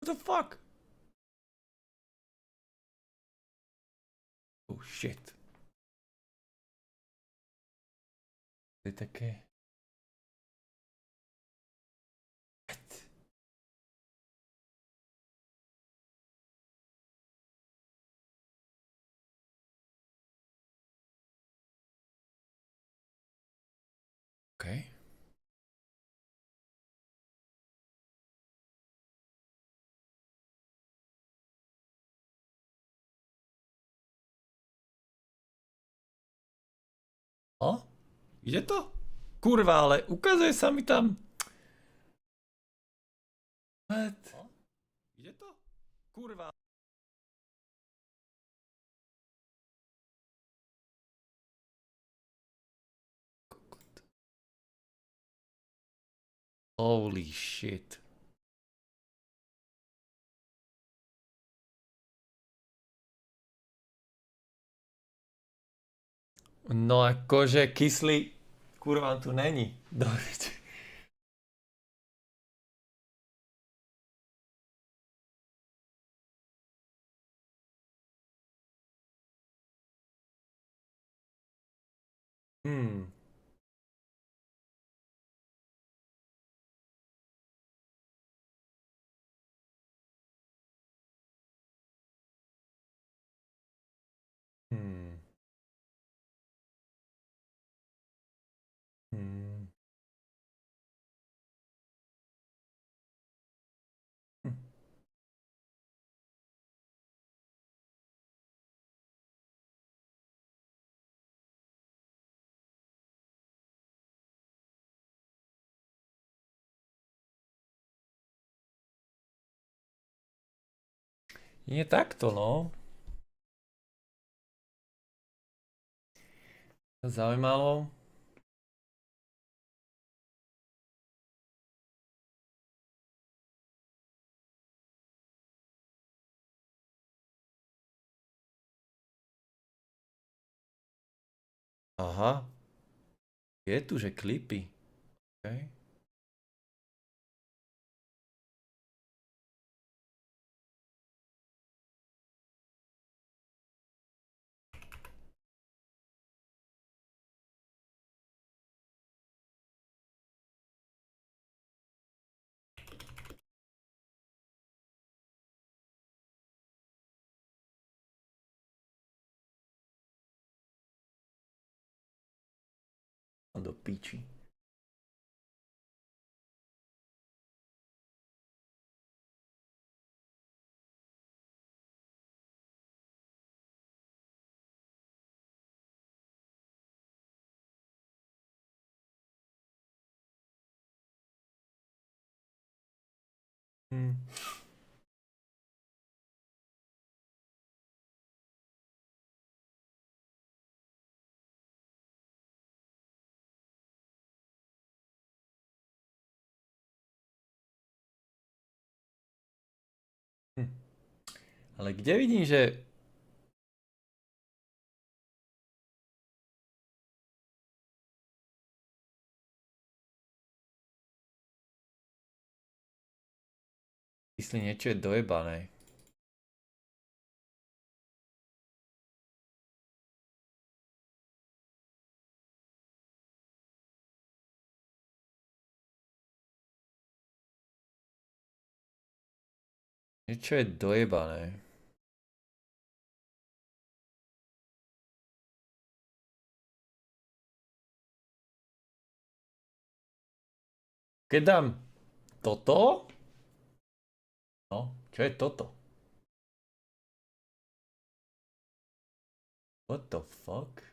the fuck? Oh shit. To je také... What? Okay. O? Ide to? Kurva, ale ukazuje sa mi tam... What? Ide to? Kurva. Holy shit. No akože kyslý... Kurva, tu není. Dobre. Hmm. Hmm. Hmm. Hm. Je takto, no. Zaujímalo. Aha. Je tu, že klipy. Okay. Do piči. Hmm. Hm. Ale kde vidím, že... Myslí, niečo je dojebané. Niečo je dojebané. Keď dám toto? No, čo je toto? What the fuck?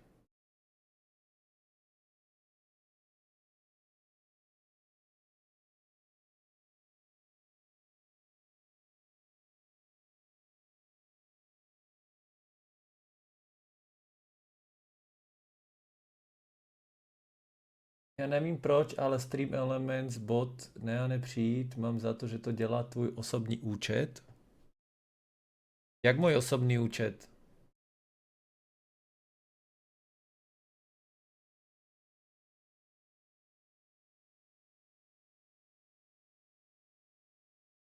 Já nevím proč, ale Stream Elements bot nepřijít. Mám za to, že to dělá tvůj osobní účet. Jak můj osobní účet?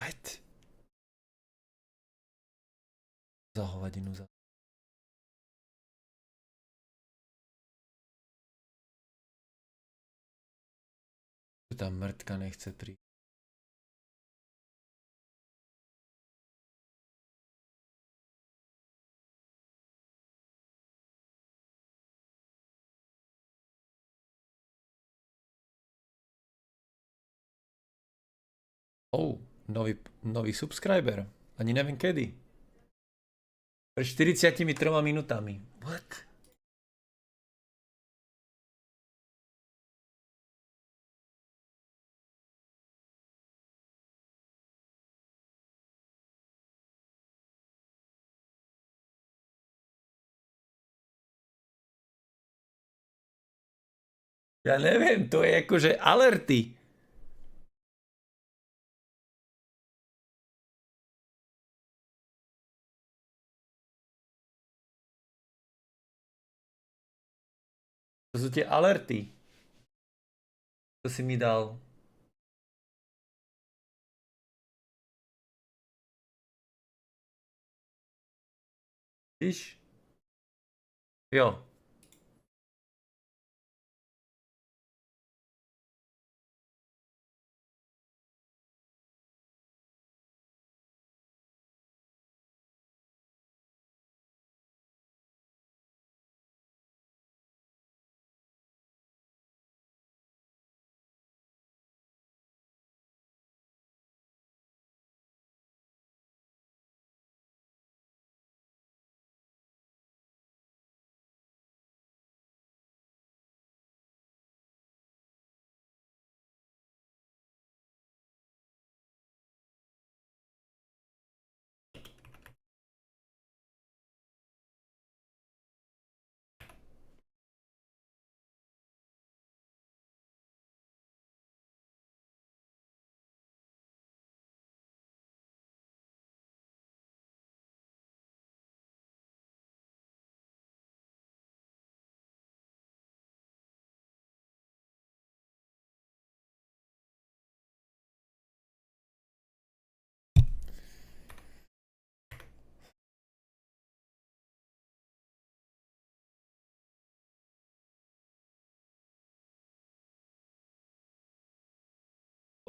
What? Za hovadinu za... Ta mrtka nechce přijít. Oh, nový subscriber. Ani nevím kedy. Pred 43 minutami. What? Ja neviem, to je akože alerty. To sú tie alerty. To si mi dal. Víš? Jo.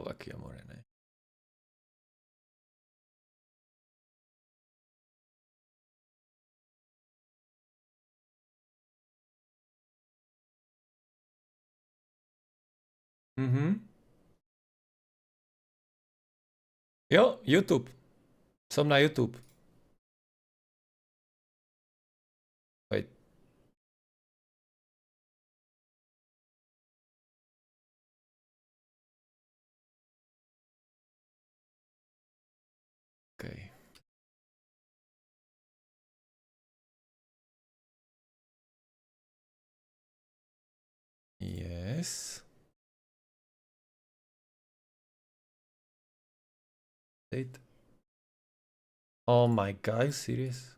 Slovakia more, ne? Mhm. Jo, YouTube. Som na YouTube. Wait. Okay. Yes. Date. Oh my god, are you serious?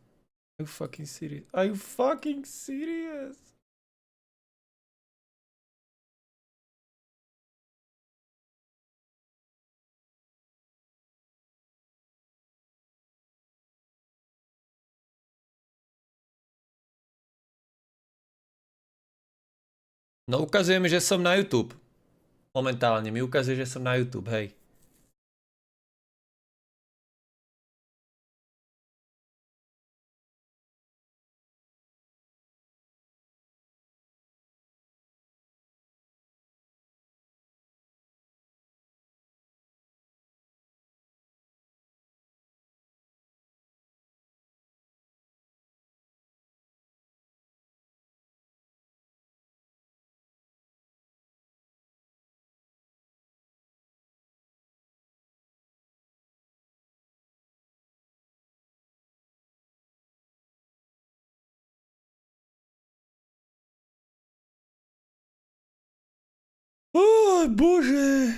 Are you fucking serious? Are you fucking serious? No ukazuje mi, že som na YouTube. Momentálne mi ukazuje, že som na YouTube, hej. Oh, bože.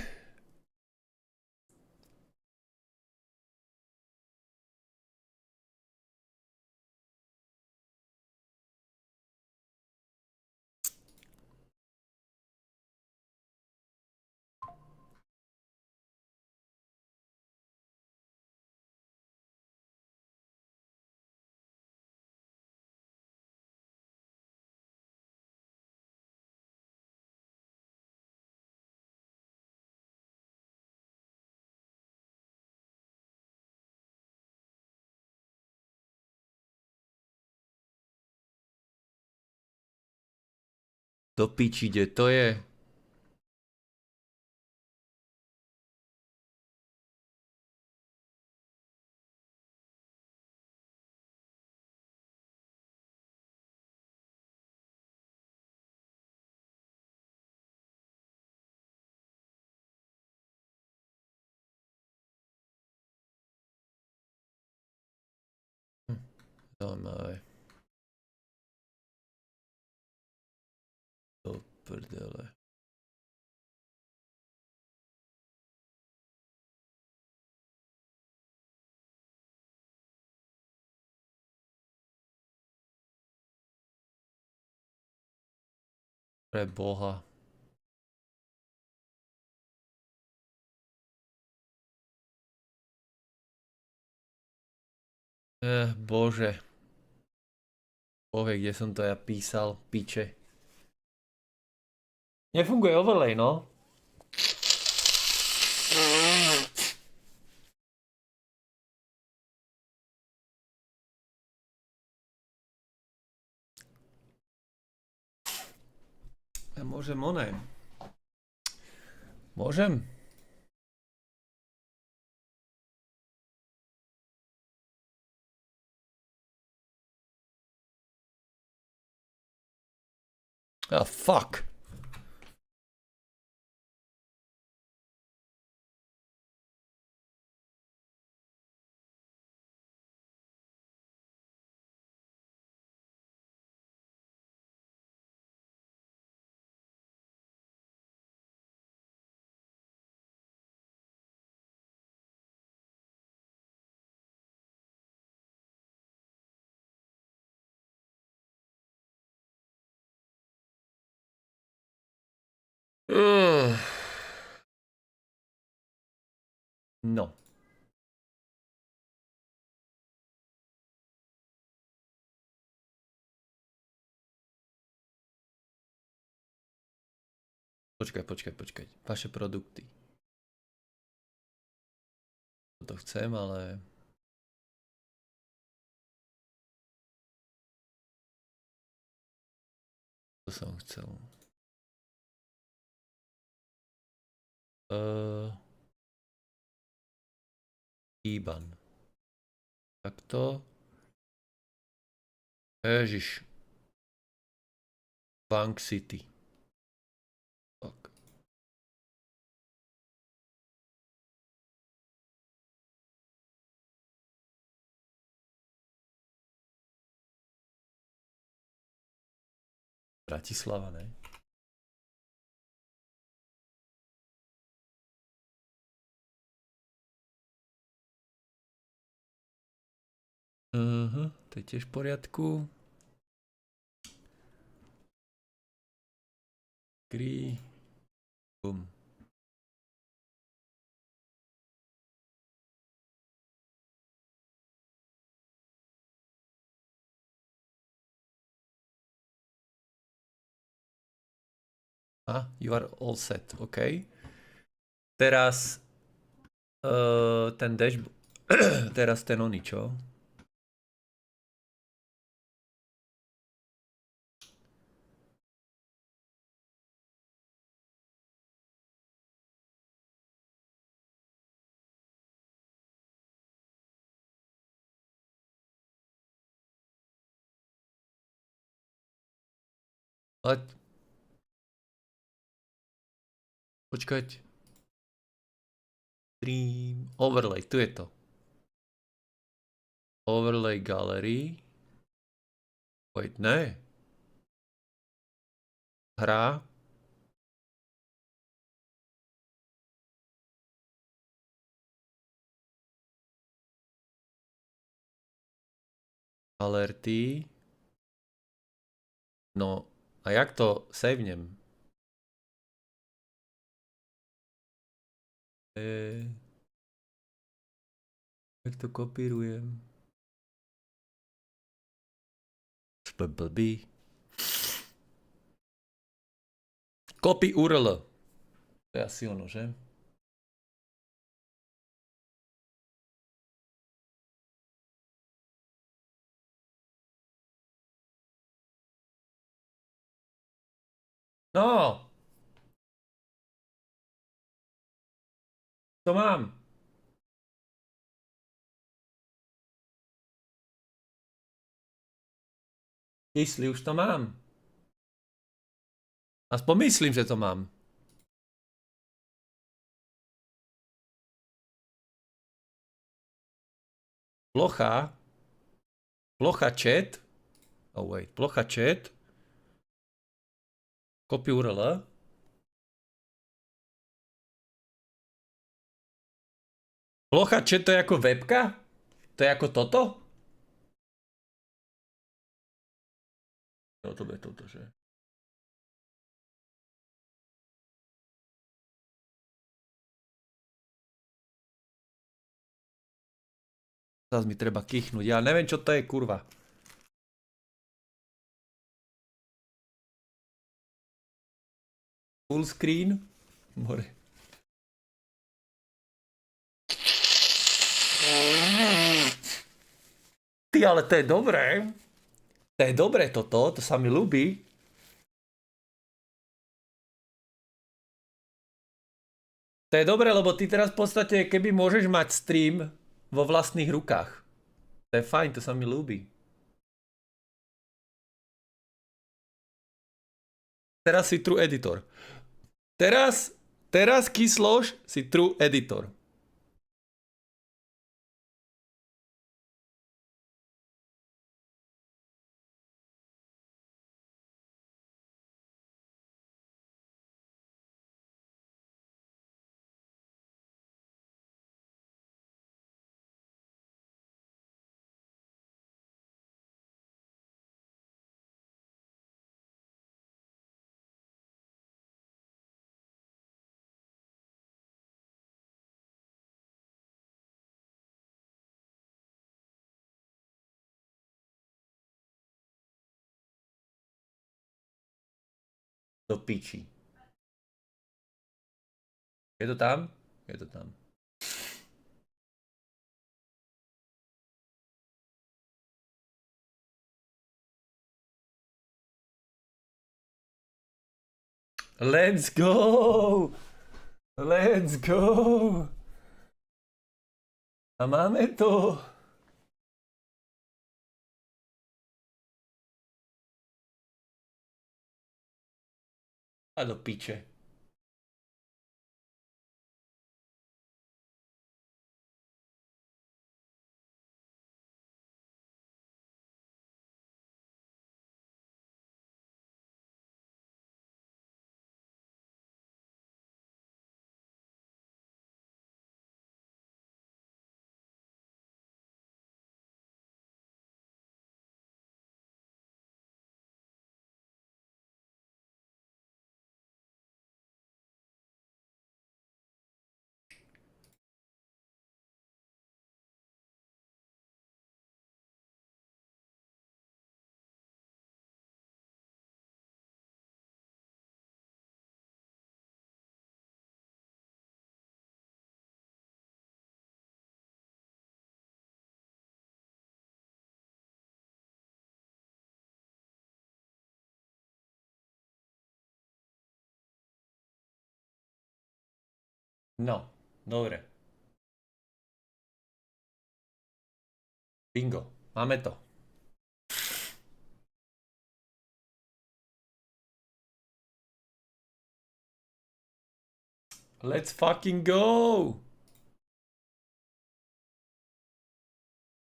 Do piči, kde to je? Zaujímavé. Do prdele. Pre boha. Bože. Bohe, kde som to ja písal? Piče. Nefunguje overlay, no. Ja môžem oné. Môžem? Ah, fuck. No. Počkaj. Vaše produkty. To chcem, ale... To som chcel. IBAN. Takto. Ježiš. Bank City. Tak. Bratislava, ne? To je tiež v poriadku. Bum. You are all set, OK. Teraz ten dashboard, teraz ten oný, čo? Počkať. Stream. Overlay, tu je to. Overlay gallery. Wait, ne. Hra. Alerty. No, a jak to savenem? Jak to kopírujem? Jsme blbý. Copy URL. To je asi ono, že? No, to mám. Kyslí, už to mám. Aspoň myslím, že to mám. Plocha. Plocha chat. Oh wait, plocha chat. Copy URL. Plocha chat to je jako webka? To je jako toto? No to bude toto, že? Zas mi treba kýchnuť, ja neviem čo to je, kurva. Full screen. More. Ty, ale to je dobré. To je dobré toto, to sa mi ľúbi. To je dobré, lebo ty teraz v podstate, keby môžeš mať stream vo vlastných rukách. To je fajn, to sa mi ľúbi. Teraz si true editor. Teraz Kysloš si true editor. Do piči. Je to tam? Je to tam. Let's go! Let's go! A máme to! A do piče. No, dobre. Bingo, máme to. Let's fucking go!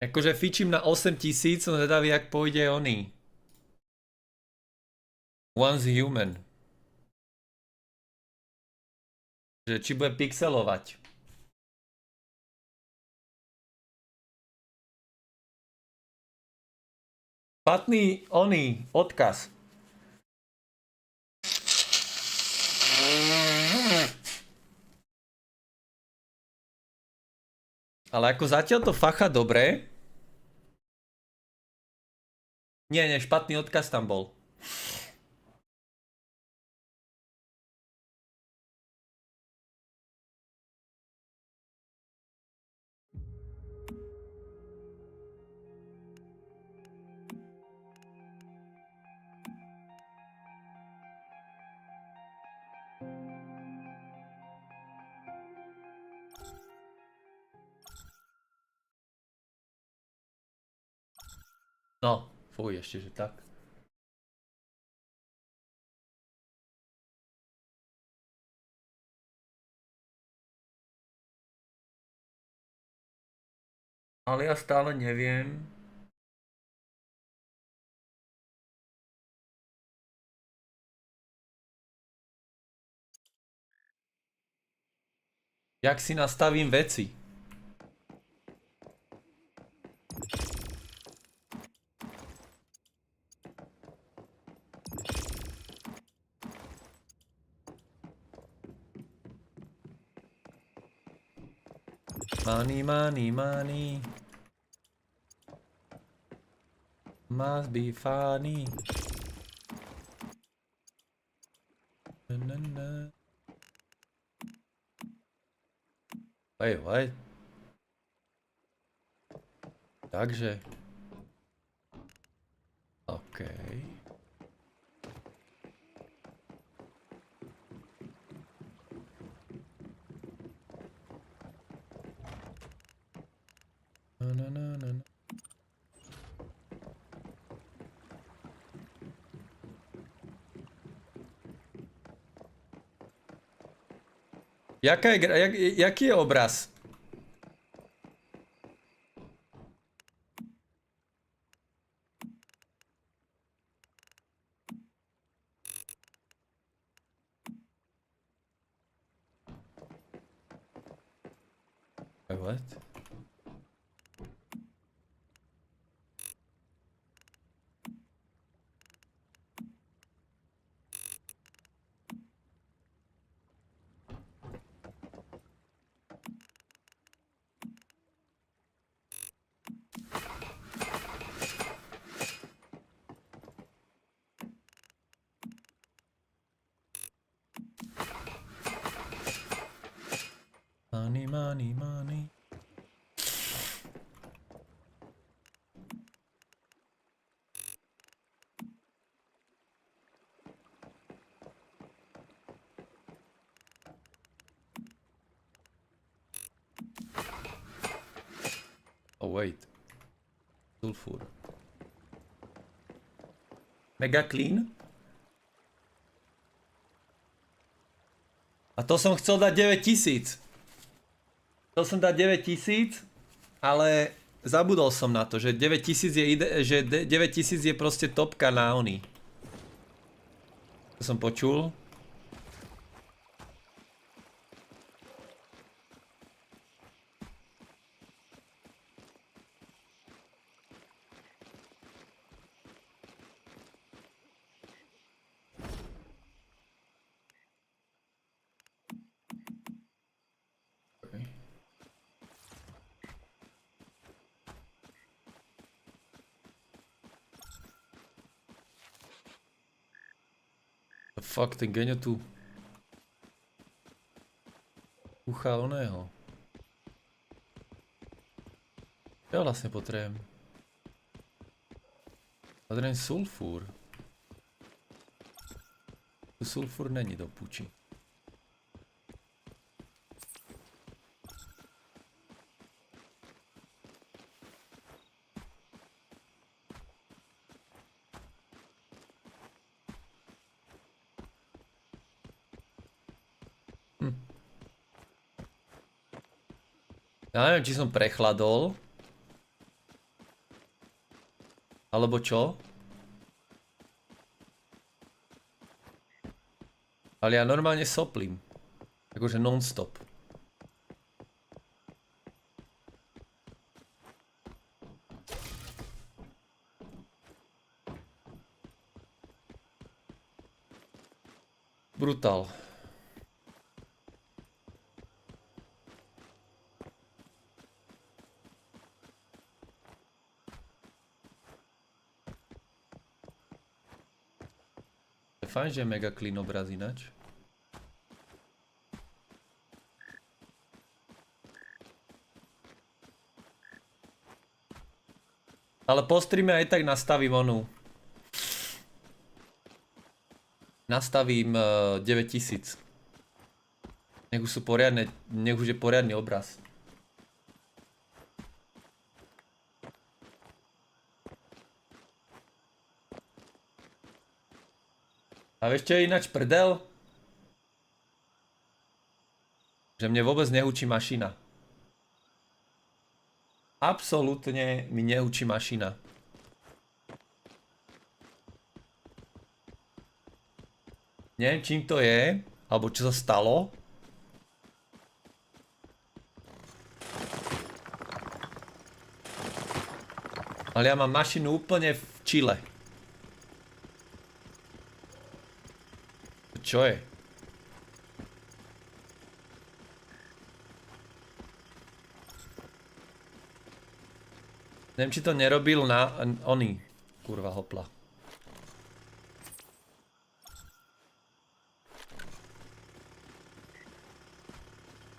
Akože fičím na 8000, som zvedavý, jak pôjde oný. Once human. Že či bude pixelovať. Špatný oný odkaz. Ale ako zatiaľ to facha dobre. Nie, špatný odkaz tam bol. No, fuj, ešte, že tak. Ale ja stále neviem. Jak si nastavím veci? Money, money, money. Must be funny. Na, na, na. Wait, what? Takže. OK. Na, na, na, na, na. Jaký je obraz? What? Money, money, money. Oh wait. Sulfur. Mega clean. A to som chcel dať 9000. Chcel som dať 9000, ale zabudol som na to, že 9000 je, že 9000 je proste topka na ony. To som počul. Fuck, ten Geňo tu uchá oného. Ja vlastne potrebujem. Adren sulfur. Tu sulfur není do puči. Ja neviem, či som prechladol. Alebo čo? Ale ja normálne soplím. Akože non-stop. Brutál. Fajn, že je mega clean obraz ináč. Ale po streame aj tak nastavím onu. Nastavím 9000. Nech už sú poriadne, nech už je poriadny obraz. A vieš čo je ináč prdel? Že mne vôbec neučí mašina. Absolútne mi neučí mašina. Neviem čím to je, alebo čo sa stalo. Ale ja mám mašinu úplne v čile. Čo je? Neviem, či to nerobil na... oný. Kurva, hopla.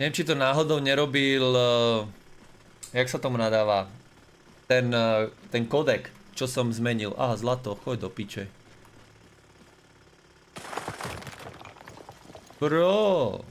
Neviem, či to náhodou nerobil... jak sa tomu nadáva? Ten kodek, čo som zmenil. Aha, zlato, choď do piče. Bro.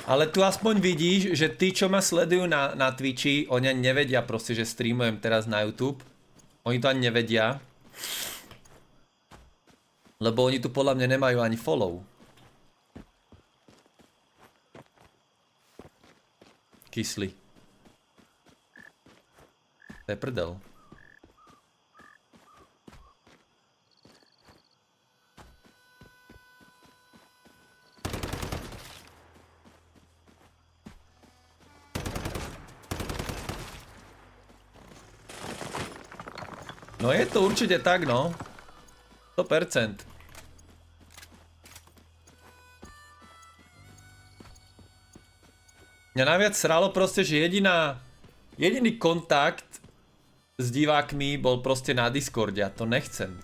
Ale tu aspoň vidíš, že tí, čo ma sledujú na Twitchi, oni ani nevedia proste, že streamujem teraz na YouTube. Oni to ani nevedia. Lebo oni tu podľa mňa nemajú ani follow. Kyslý. To je prdel. No je to určite tak, no. 100%. Mňa najviac sralo proste, že jediný kontakt s divákmi bol proste na Discorde a to nechcem.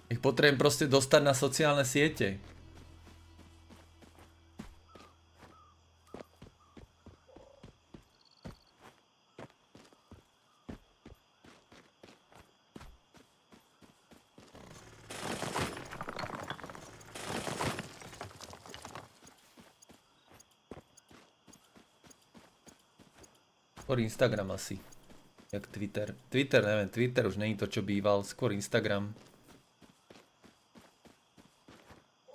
Ich potrebujem proste dostať na sociálne siete. Skôr Instagram asi. Jak Twitter. Twitter, neviem, Twitter už není to, čo býval. Skôr Instagram.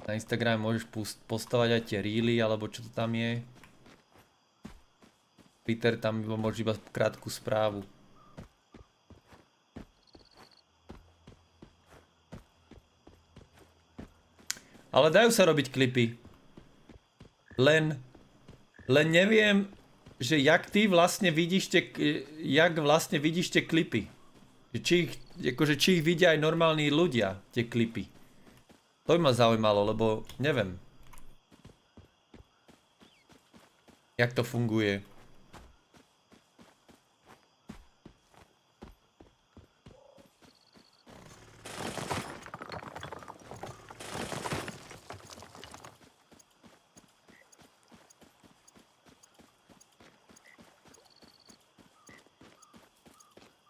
Na Instagrame môžeš postovať aj tie reely, alebo čo to tam je. Twitter tam môžeš iba krátku správu. Ale dajú sa robiť klipy. Len neviem, že jak ty vlastne vidíš tie klipy. Či ich vidia aj normálni ľudia, tie klipy. To by ma zaujímalo, lebo neviem. Jak to funguje.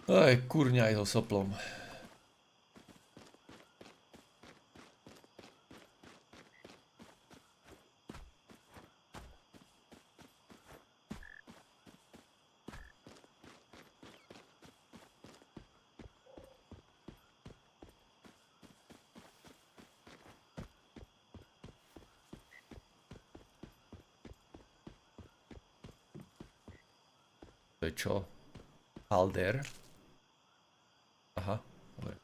Aj, kurňa aj so soplom. To je čo? Alder? Aha, dobre.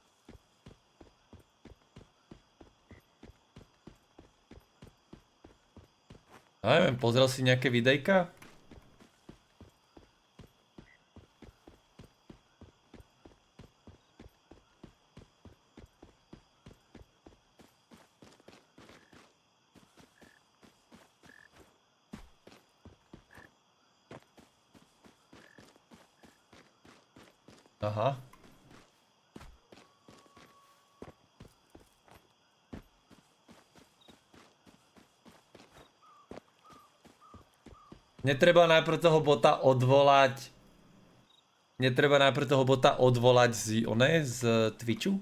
Ja neviem, pozrel si nejaké videjka? Aha. Netreba najprv toho bota odvolať. Netreba najprv toho bota odvolať z Twitchu?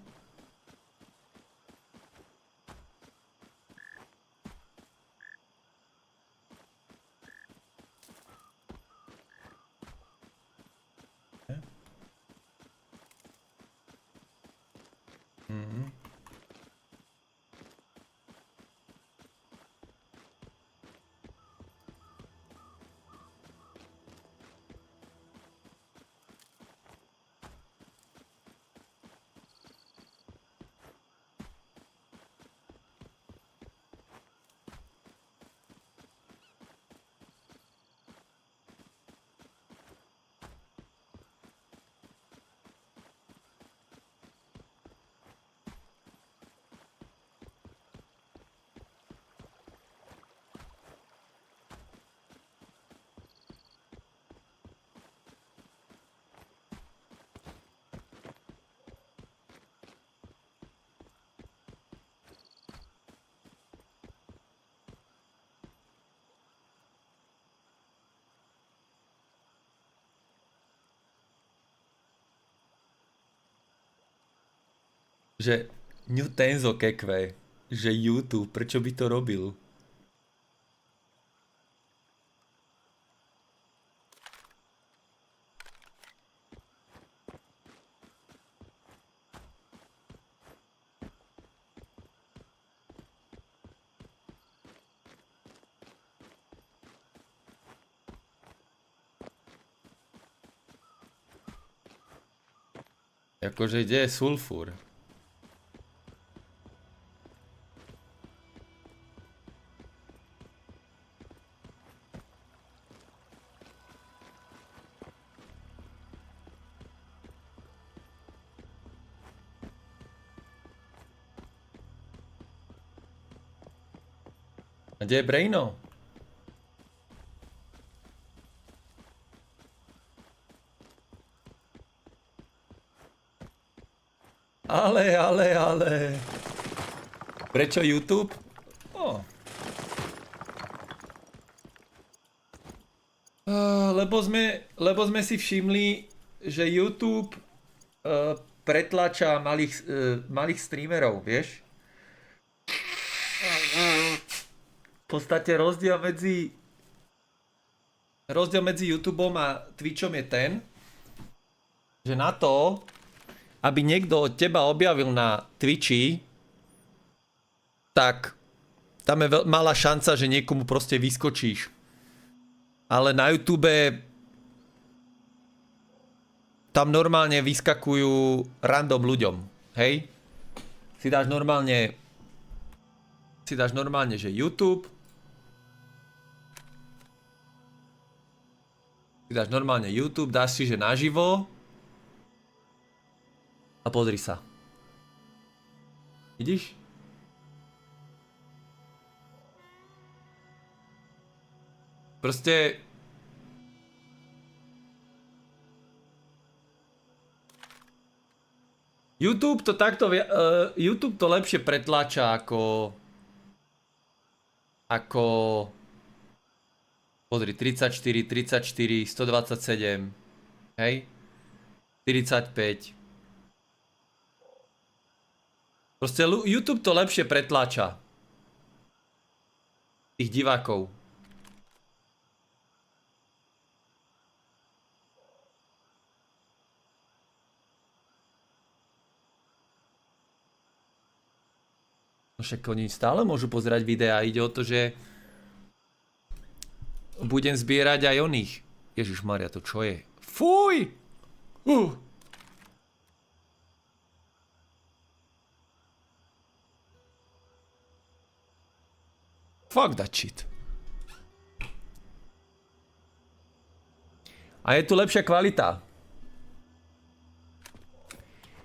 Že New Tenzo kekve, že YouTube, prečo by to robil? Akože kde je sulfur? A kde je Braino? Ale. Prečo YouTube? Lebo sme si všimli, že YouTube pretlača malých streamerov, vieš? V podstate rozdiel medzi YouTubeom a Twitchom je ten, že na to, aby niekto od teba objavil na Twitchi, tak tam je malá šanca, že niekomu proste vyskočíš. Ale na YouTube tam normálne vyskakujú random ľuďom, hej? Si dáš normálne, že YouTube. Si dáš normálne YouTube, dáš si, že naživo. A pozri sa. Vidíš? Proste... YouTube to takto... YouTube to lepšie pretláča ako... Pozri, 34, 127, hej? 45. Proste YouTube to lepšie pretláča. Tých divákov. Však oni stále môžu pozerať videá. Ide o to, že budem zbierať aj oných. Ježišmaria, to čo je? Fuj! Fuck that shit. A je tu lepšia kvalita.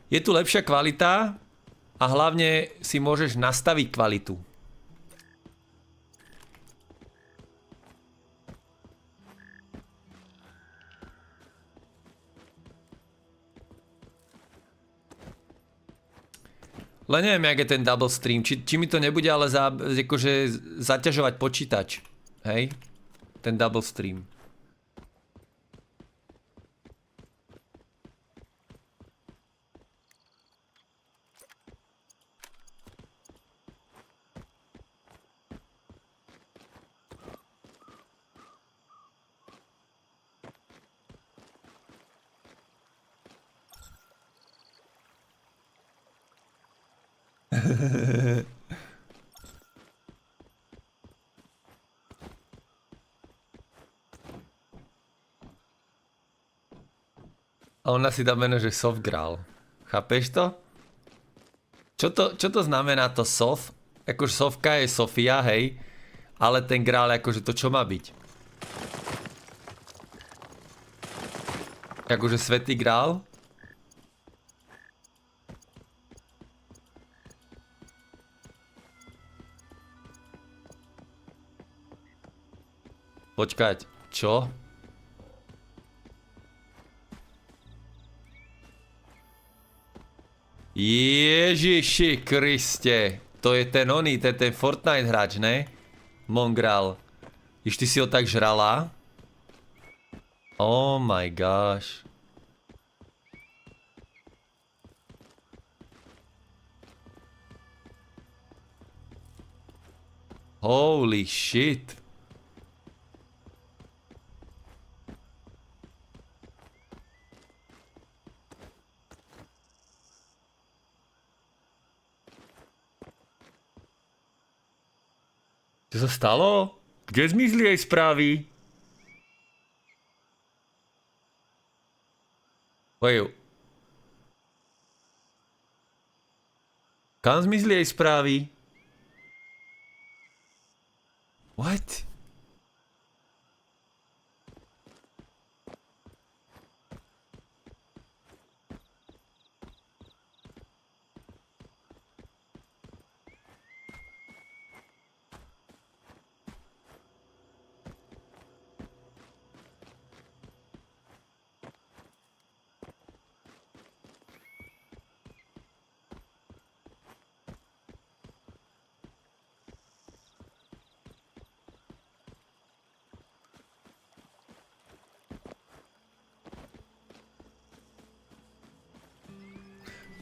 Je tu lepšia kvalita a hlavne si môžeš nastaviť kvalitu. Len neviem, jak je ten double stream. Či mi to nebude ale akože zaťažovať počítač. Hej? Ten double stream. A ona si dá meno, že Sof Grál. Chápeš to? Čo to znamená to Sof? Akože Sofka je Sofia, hej. Ale ten Grál akože to čo má byť? Akože Svätý Grál? Počkať, čo? Ježiši Kriste, to je ten oný, ten Fortnite hráč, ne? Mongral. Iš ty si ho tak žrala? Oh my gosh. Holy shit. Čo sa stalo? Kde zmizli jej správy? Wait. Kam zmizli jej správy? What?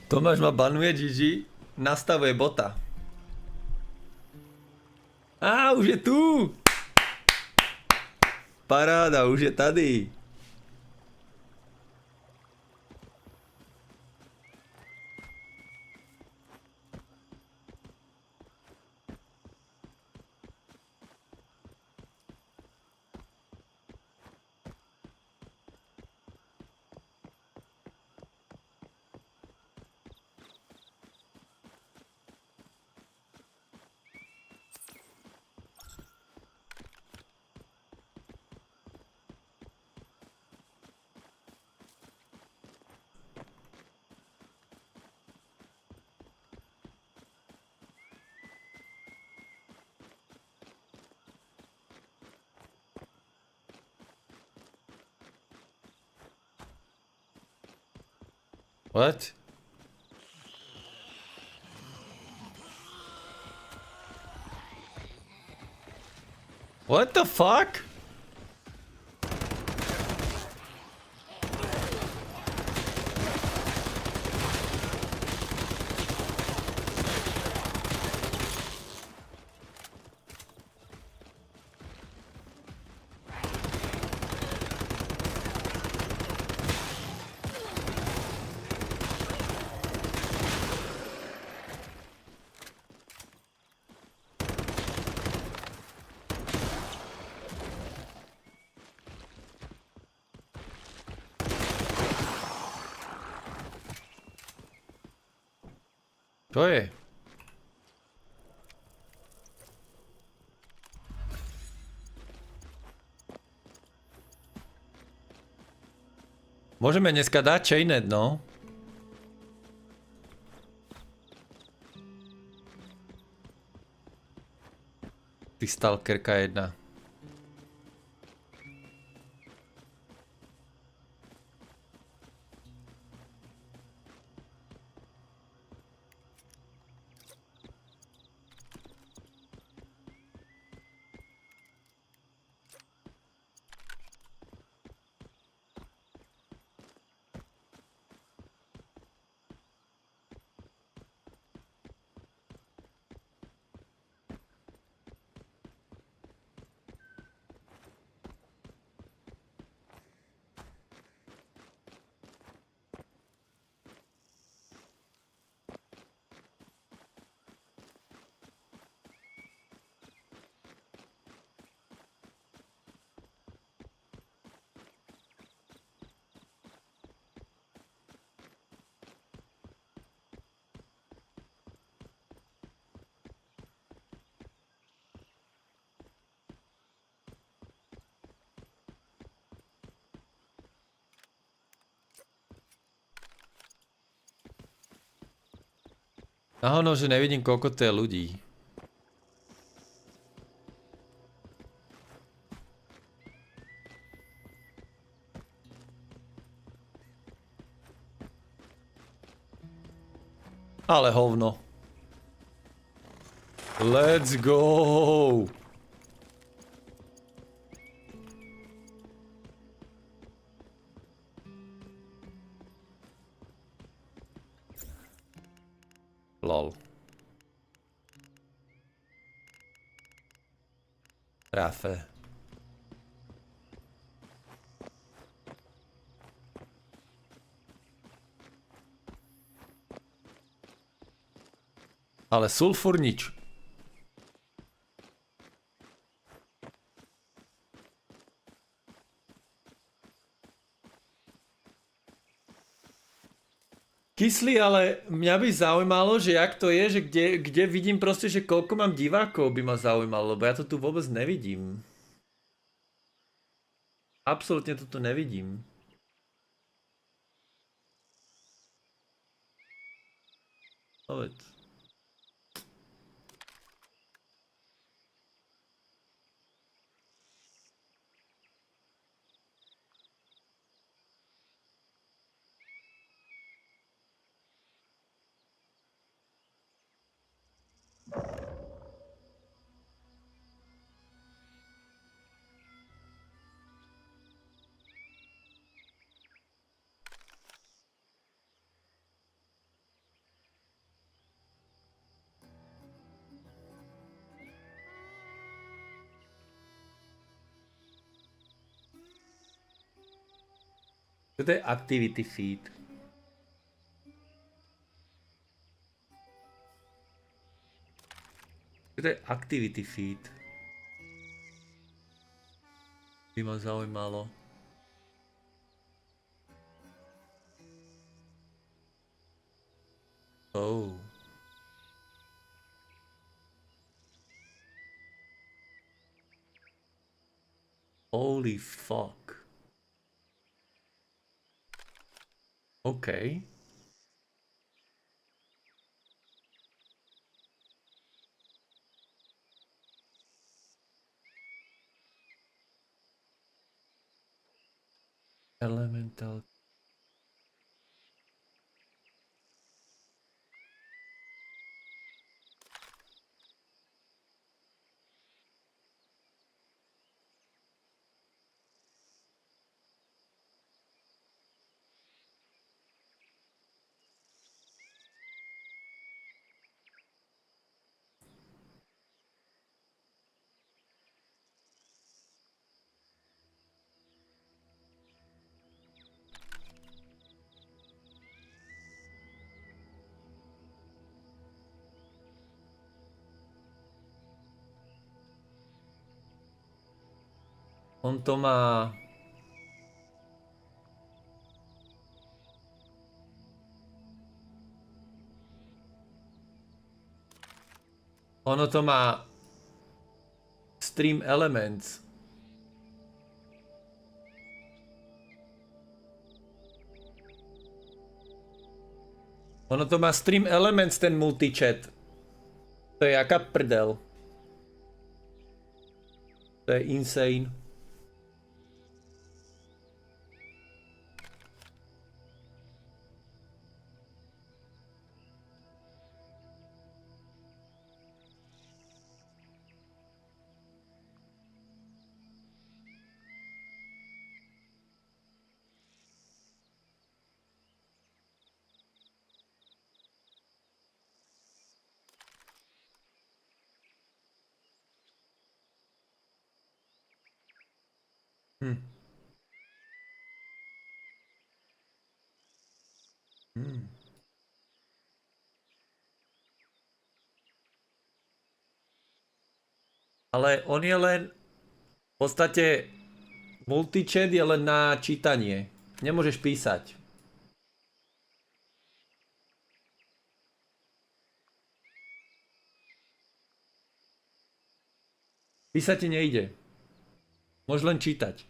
Tomáš ma banuje, Gigi. Nastavuje bota. Á, už je tu! Paráda, už je tady. What? What the fuck? Čo je? Môžeme dneska dať chainet, no. Ty stalkerka jedna. Áno, že nevidím, koľko to je ľudí. Ale hovno. Let's go! Lol. Trafe. Ale sulfur nič. Kyslý, ale mňa by zaujímalo, že jak to je, že kde vidím proste, že koľko mám divákov by ma zaujímalo, lebo ja to tu vôbec nevidím. Absolútne to tu nevidím. Povedz. To je activity feed. To je activity feed. By ma zaujímalo. Oh. Holy fuck. OK. Elemental. On to má... Ono to má... Stream Elements. Ono to má Stream Elements, ten multichat. To je jaká prdel. To je insane. Hm. Hm. Ale on je len... V podstate... Multichat je len na čítanie. Nemôžeš písať. Písať ti nejde. Môžeš len čítať.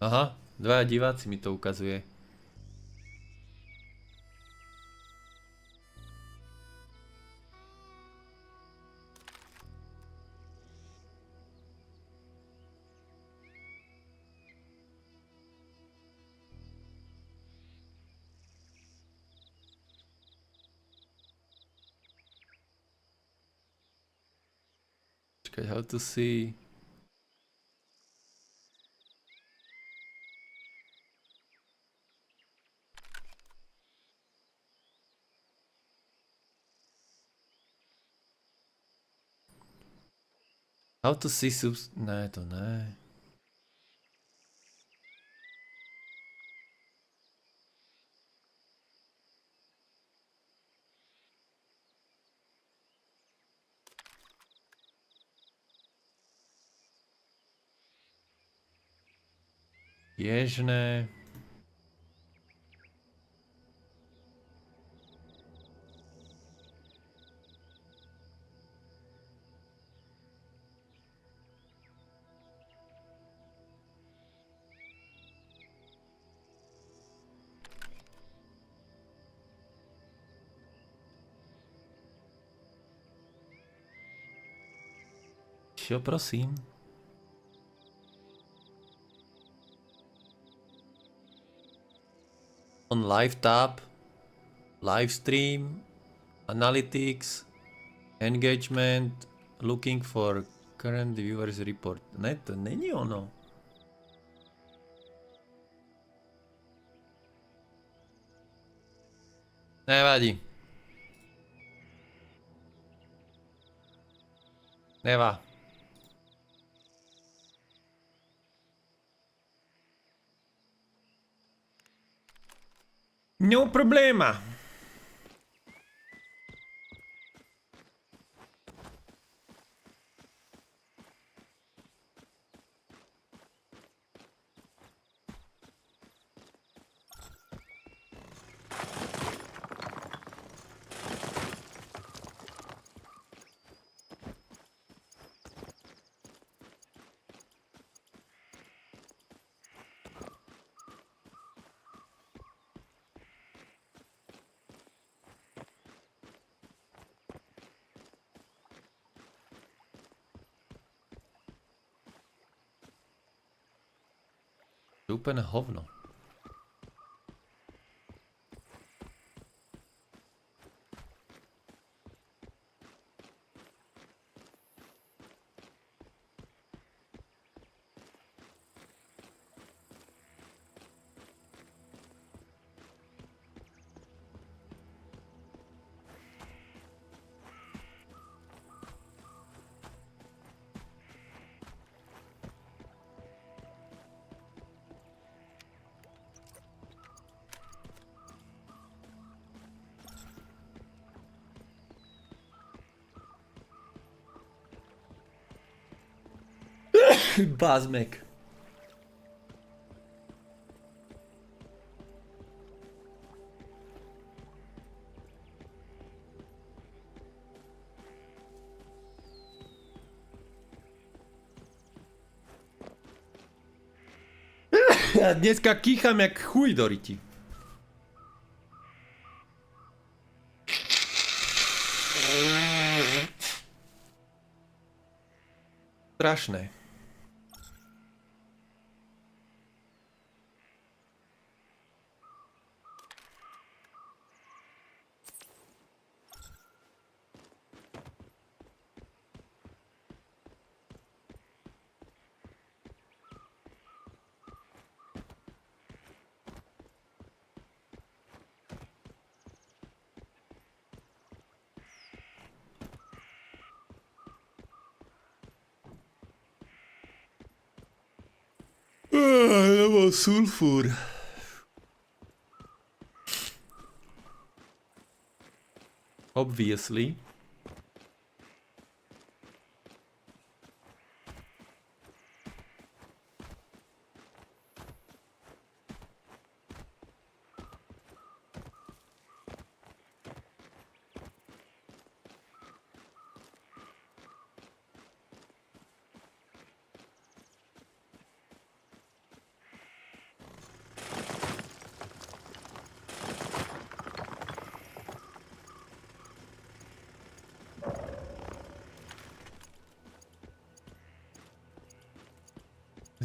Aha, dvaja diváci mi to ukazuje. Počkaj, how to see... How to see subs... Ne, to ne. Běžné. Čo, prosím? On live tab, live stream, analytics, engagement, looking for current viewers report. Ne, to není ono. Nevadí. Nevá. No problema. To je úplne hovno. Bazmek. Ja dneska kýcham jak chuj do ryti. Strašné. To bol sulfúr. Obviously.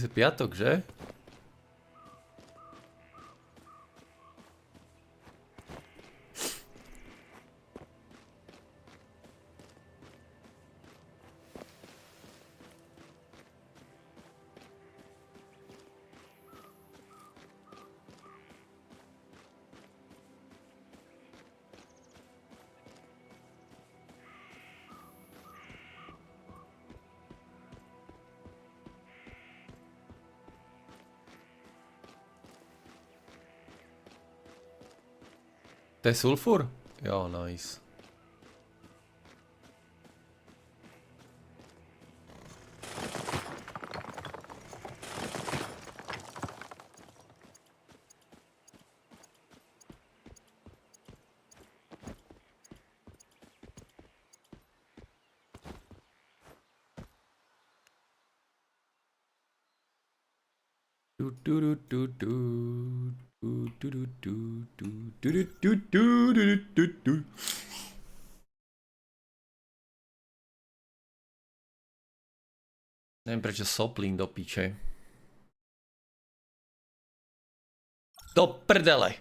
Je piatok, že? To je sulfur? Jo, nice. Neviem prečo soplím do piče. Do prdele.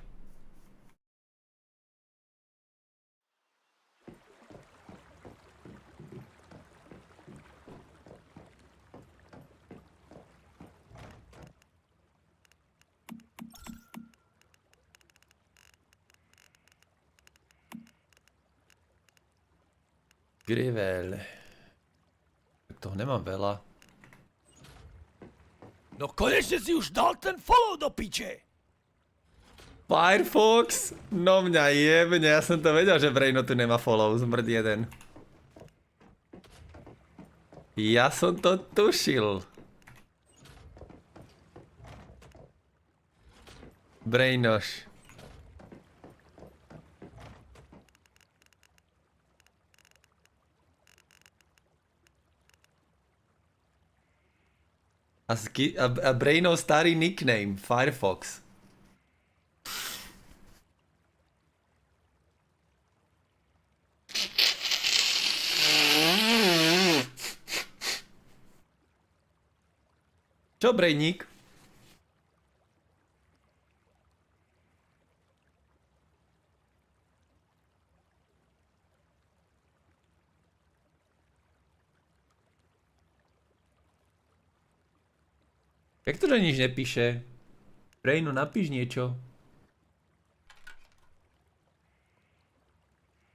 Grivel. Tak toho nemám veľa. No konečne si už dal ten follow do piče! Firefox? No mňa jebne, ja som to vedel, že Braino tu nemá follow, zmrd jeden. Ja som to tušil. Brainoš. A Brainov starý nickname, Firefox. Čo, Brejník? Jak to, že nič nepíše? Brainu, napíš niečo.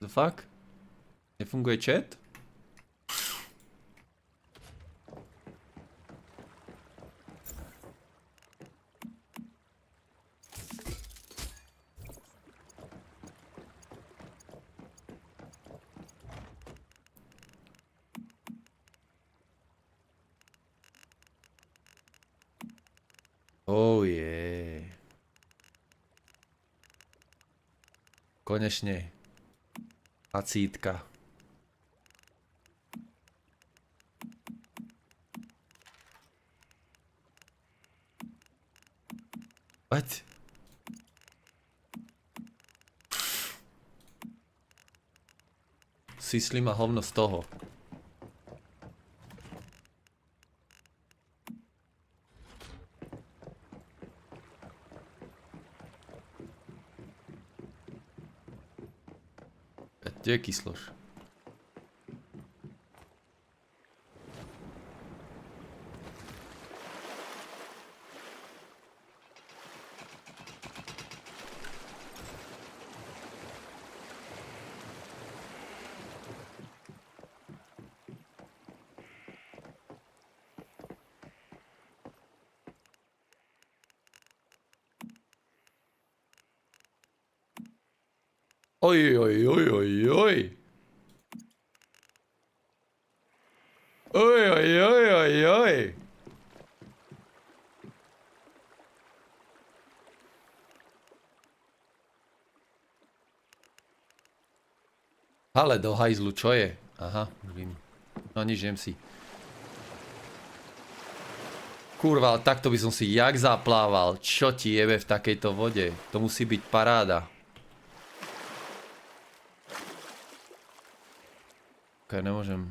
The fuck? Nefunguje chat? Oh yeah. Konečne. Acítka. What? Sisli ma hovno z toho. Kde je kysloš? Oj, oj, oj, oj, oj. Oj, oj, oj, oj, oj. Ale do hajzlu, čo je? Aha, už vím. No nič, jem si. Kurva, ale takto by som si jak zaplával. Čo ti jebe v takejto vode? To musí byť paráda. Ok, nemôžem.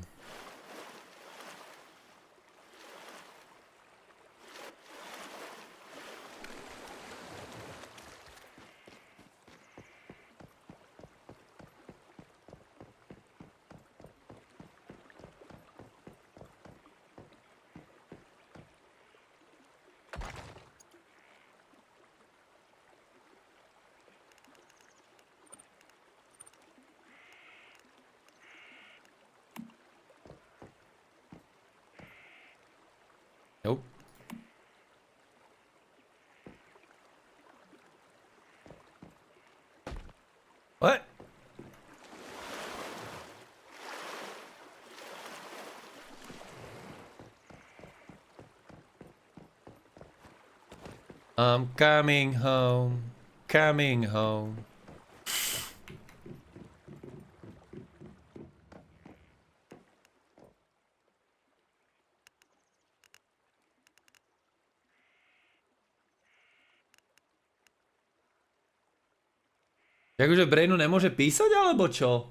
I'm coming home, coming home. Jakože Brainu nemôže písať, alebo čo?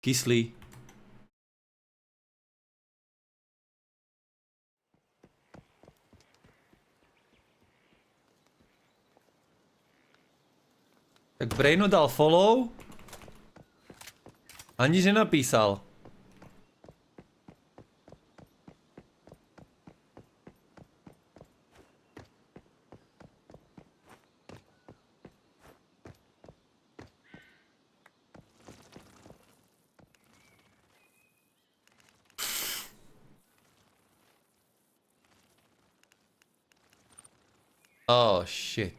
Kyslý. Tak Brainu dal follow. A nič nenapísal. Oh shit.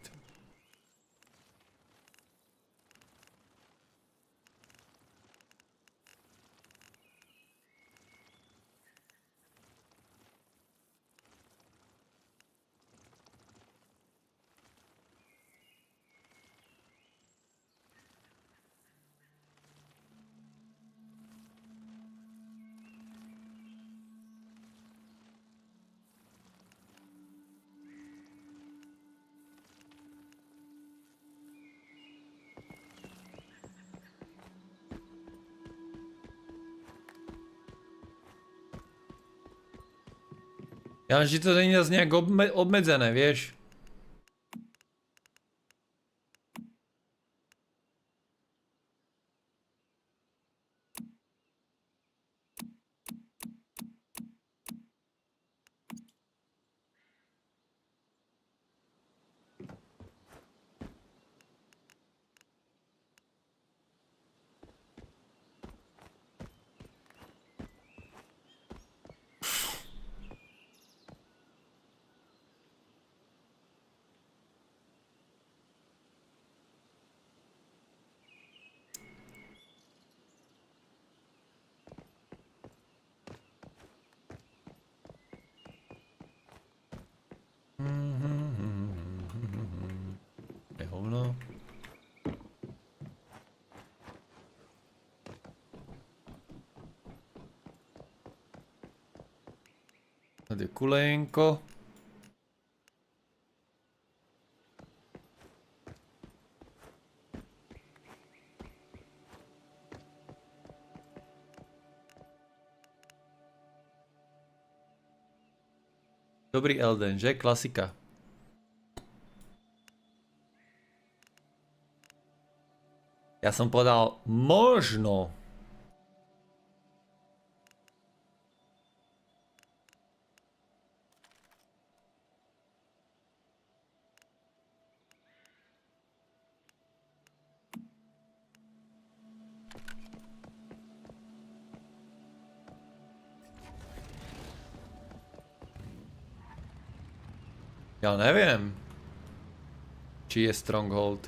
Ja že to není zase nejak obmedzené, vieš? Je hovno. Tady kulenko. Dobrý Elden, že? Klasika. Ja som povedal možno. Ja neviem, či je Stronghold.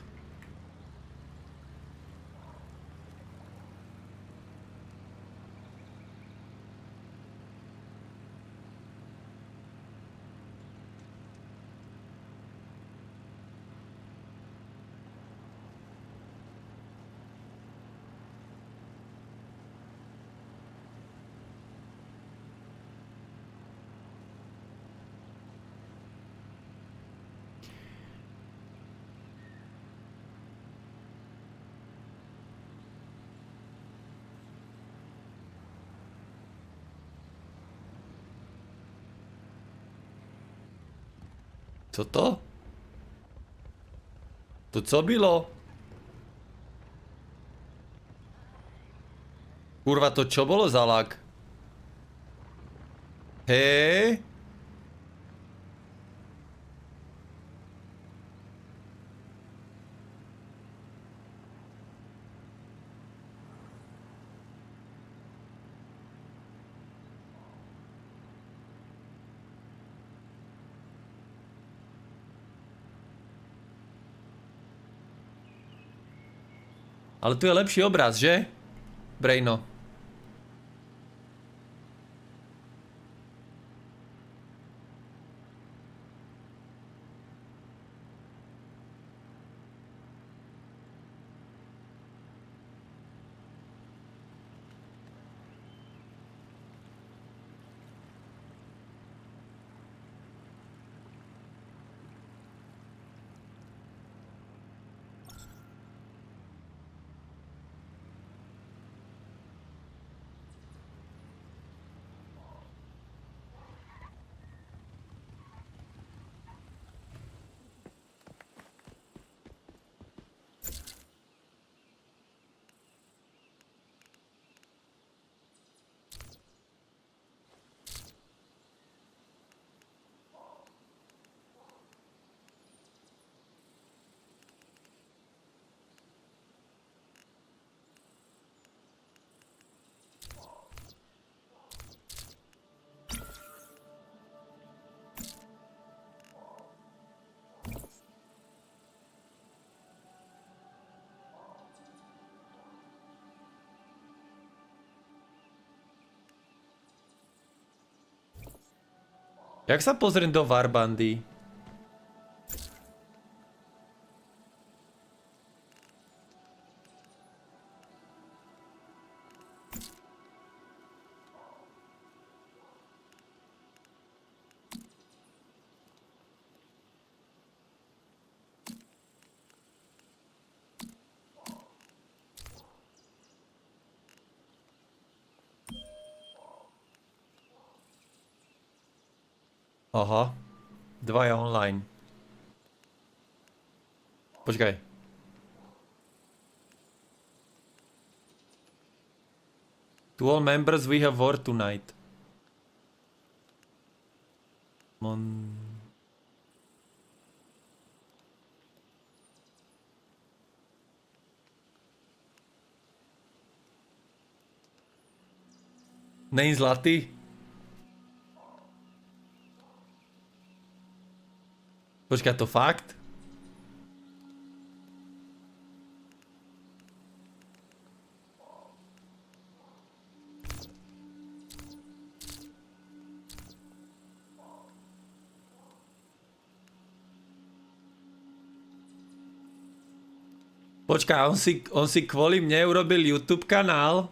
Co to? To co bylo? Kurva, to čo bolo za lag? Hej? Ale tu je lepší obraz, že? Braino. Jak sa pozriem do Warbandy? Aha. Dvaja online. Počkaj. To all members we have war tonight. Není zlatý? Počkaj, to fakt? Počkaj, on si kvôli mne urobil YouTube kanál?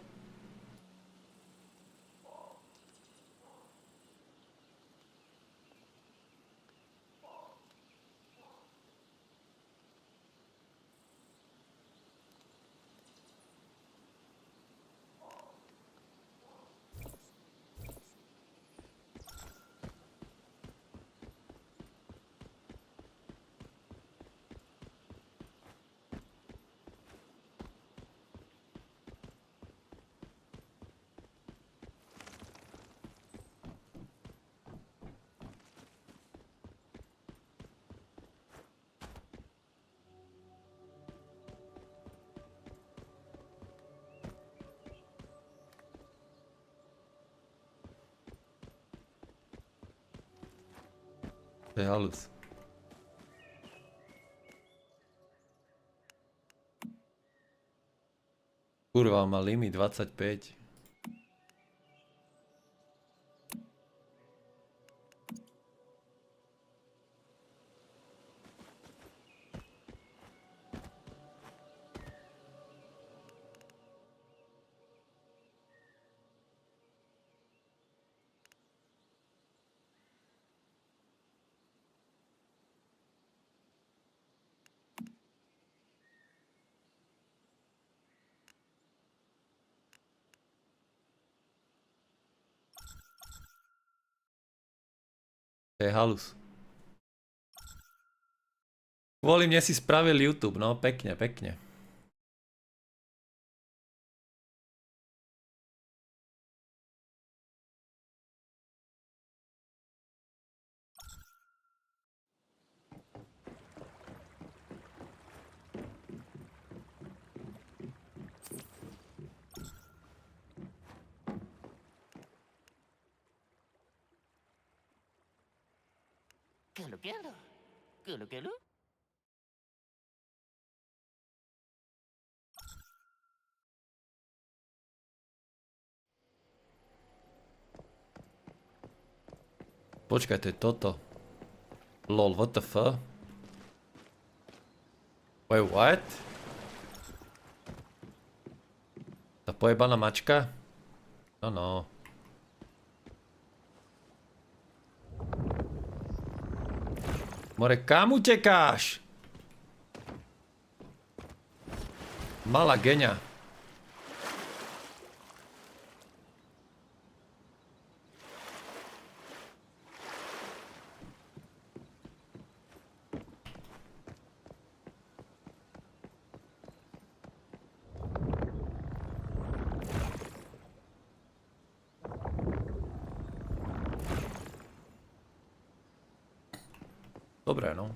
To je halus. Kurva, má limit 25. To je halus. Kvôli mne si spravil YouTube, no pekne, pekne. Počkaj, to je toto. Lol, what the fuck? Wait, what? Tá pojebaná mačka? No, no. More, kam utekáš? Malá geňa. Dobre, no.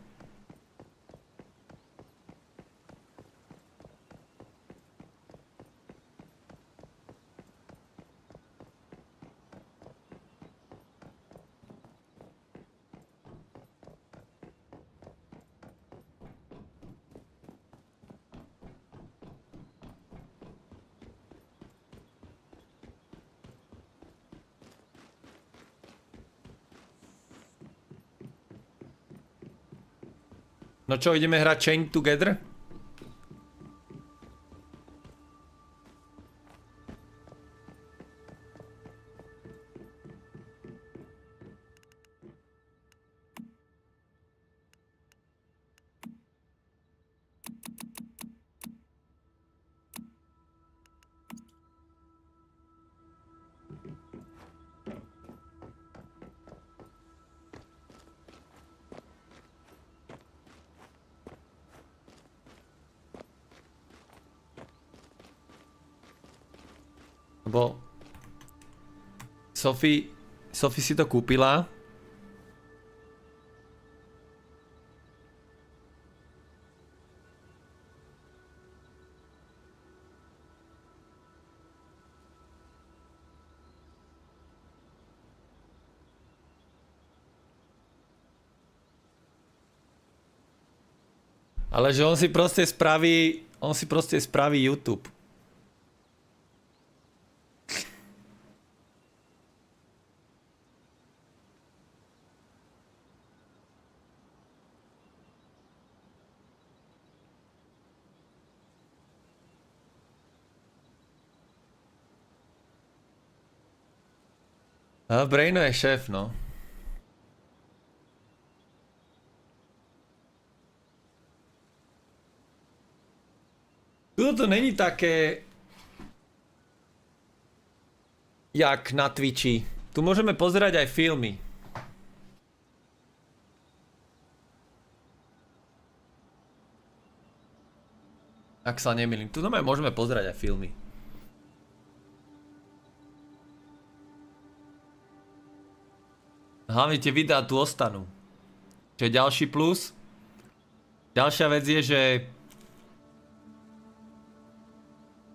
No čo, ideme hrať Chain Together? Lebo Sophie si to kúpila. Ale že on si proste spraví YouTube. A Braino je šéf, no. Tuto to není také jak na Twitchi. Tu môžeme pozerať aj filmy. Ak sa nemýlim. Tu môžeme pozerať aj filmy. Hlavne tie videá tu ostanú. Čo je ďalší plus. Ďalšia vec je, že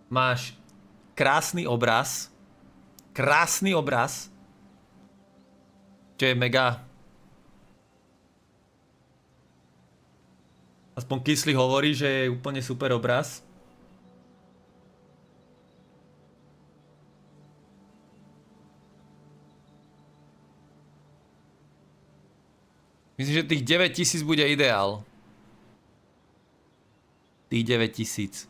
máš krásny obraz. Krásny obraz. Čo je mega. Aspoň Kyslík hovorí, že je úplne super obraz. Myslím, že tých 9000 bude ideál. Tých 9000.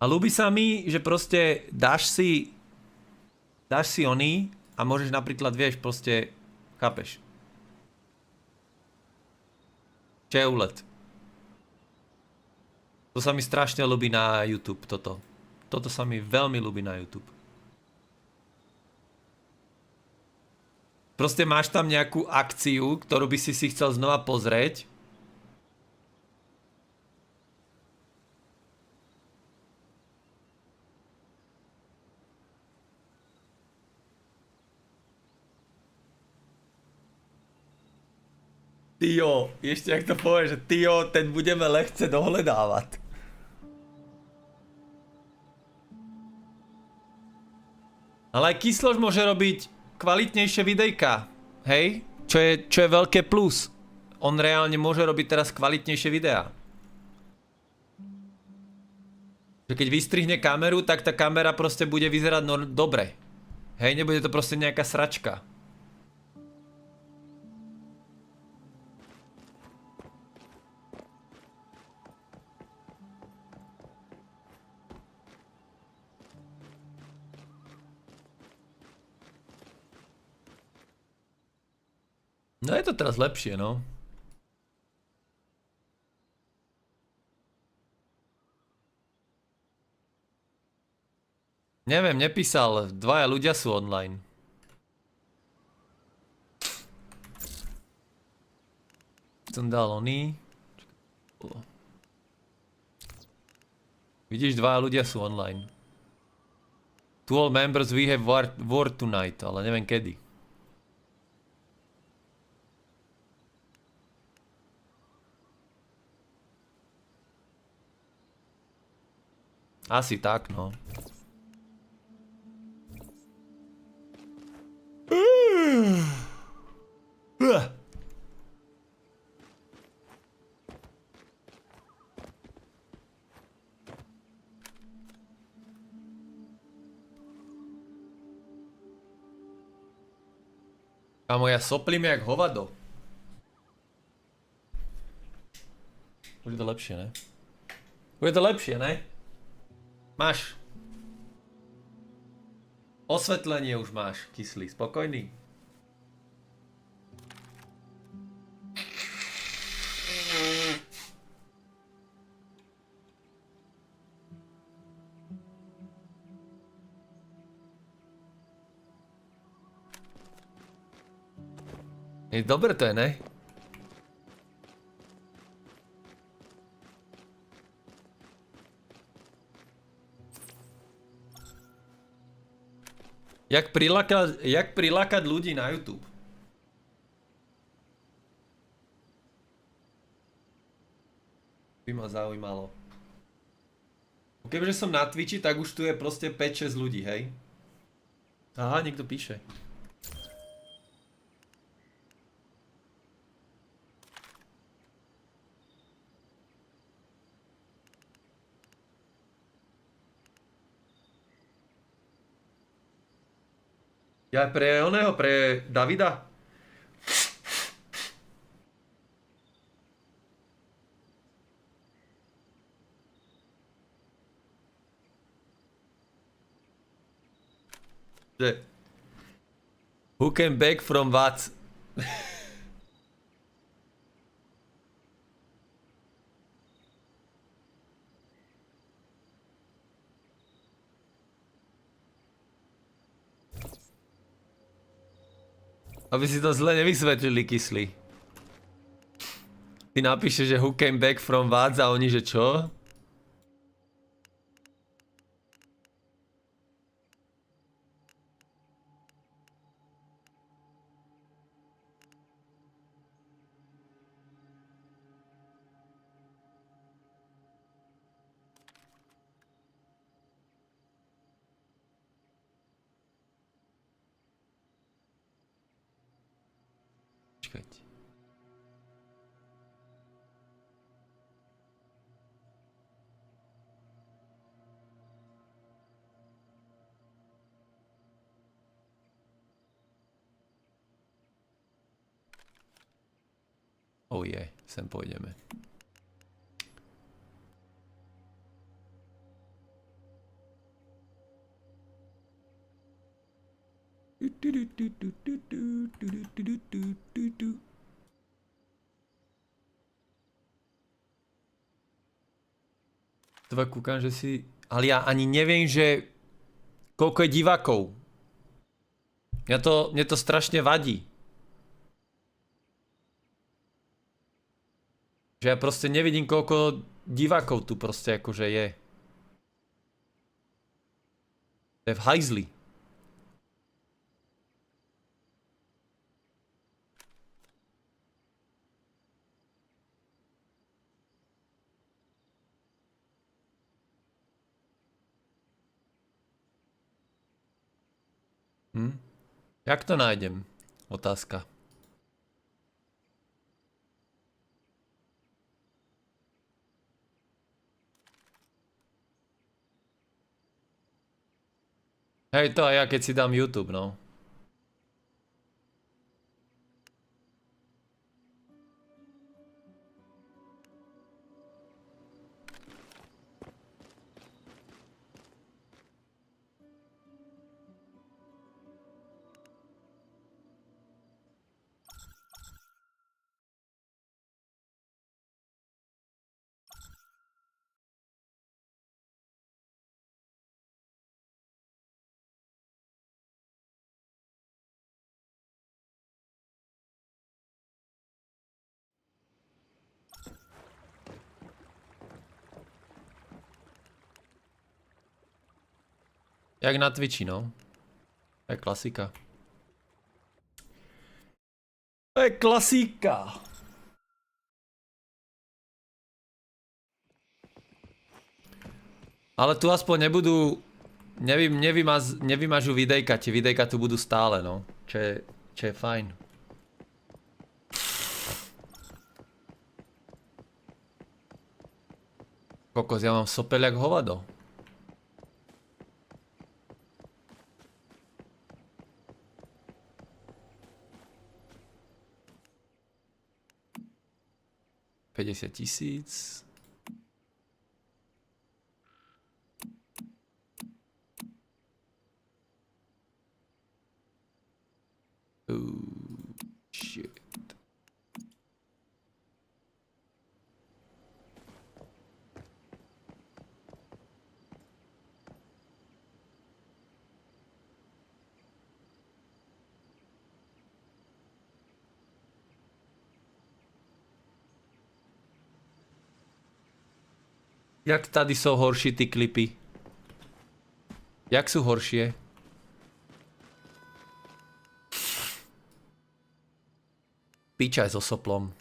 A ľúbi sa mi, že proste dáš si oný a môžeš napríklad, vieš, proste, chápeš. Čo je úlet. To sa mi strašne ľúbi na YouTube, toto. Toto sa mi veľmi ľúbi na YouTube. Proste máš tam nejakú akciu, ktorú by si chcel znova pozrieť. Tio, ešte ak to povieš, že Tio, ten budeme lehce dohľadávať. Ale aj Kyslož môže robiť kvalitnejšie videjka, hej? Čo je veľké plus. On reálne môže robiť teraz kvalitnejšie videá. Že keď vystrihne kameru, tak tá kamera proste bude vyzerať dobre. Hej, nebude to proste nejaká sračka. No je to teraz lepšie, no. Neviem, nepísal. Dvaja ľudia sú online. Som dal oný. Vidíš, dvaja ľudia sú online. To all members we have war tonight, ale neviem kedy. Asi tak, no. Kámo, ja soplím jak hovado. Už je to lepšie, ne? Už je to lepšie, ne? Máš. Osvetlenie už máš, kyslý, spokojný. Dobre to je, ne? Jak prilákať ľudí na YouTube? By ma zaujímalo. Keďže som na Twitchi, tak už tu je proste 5-6 ľudí, hej? Aha, niekto píše. Ja pre oného, pre Davida. Že who came back from what? Aby si to zle nevysvetlili, kyslí. Ty napíšeš, že who came back from what a oni, že čo? Počkajte. Oh je, sem pôjdeme. Teba kúkam, že si... Ale ja ani neviem, že... Koľko je divákov. Mne to strašne vadí. Že ja proste nevidím, koľko divákov tu proste akože je. To je v hajzli. Jak to nájdem? Otázka. Hej, to aj ja, keď si dám YouTube, no. Jak na Twitchi, no. To je klasika. To je klasika. Ale tu aspoň nebudú... Nevymažu videjka, tie videjka tu budú stále, no. Čo je fajn. Kokos, ja mám sopel jak hovado. $50 000. Shit. Jak tady jsou horší ty klipy? Jak sú horšie? Pičaj so soplom.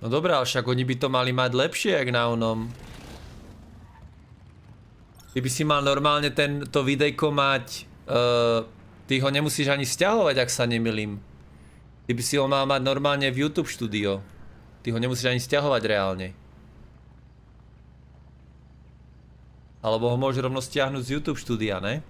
No dobré, ale však oni by to mali mať lepšie, jak na onom. Ty by si mal normálne to videjko mať... ty ho nemusíš ani stiahovať, ak sa nemýlim. Ty by si ho mal mať normálne v YouTube štúdio. Ty ho nemusíš ani stiahovať reálne. Alebo ho môžeš rovno stiahnuť z YouTube štúdia, ne?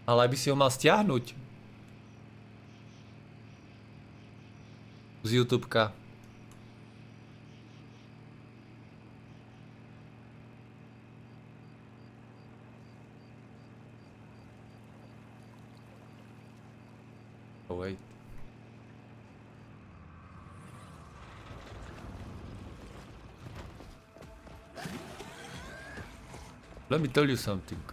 Ale aj by si ho mal stiahnuť. Z YouTubeka. Oh wait. Let me tell you something.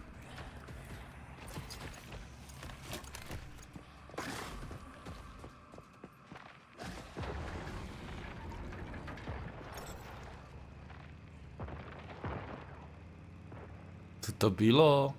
Co to bylo?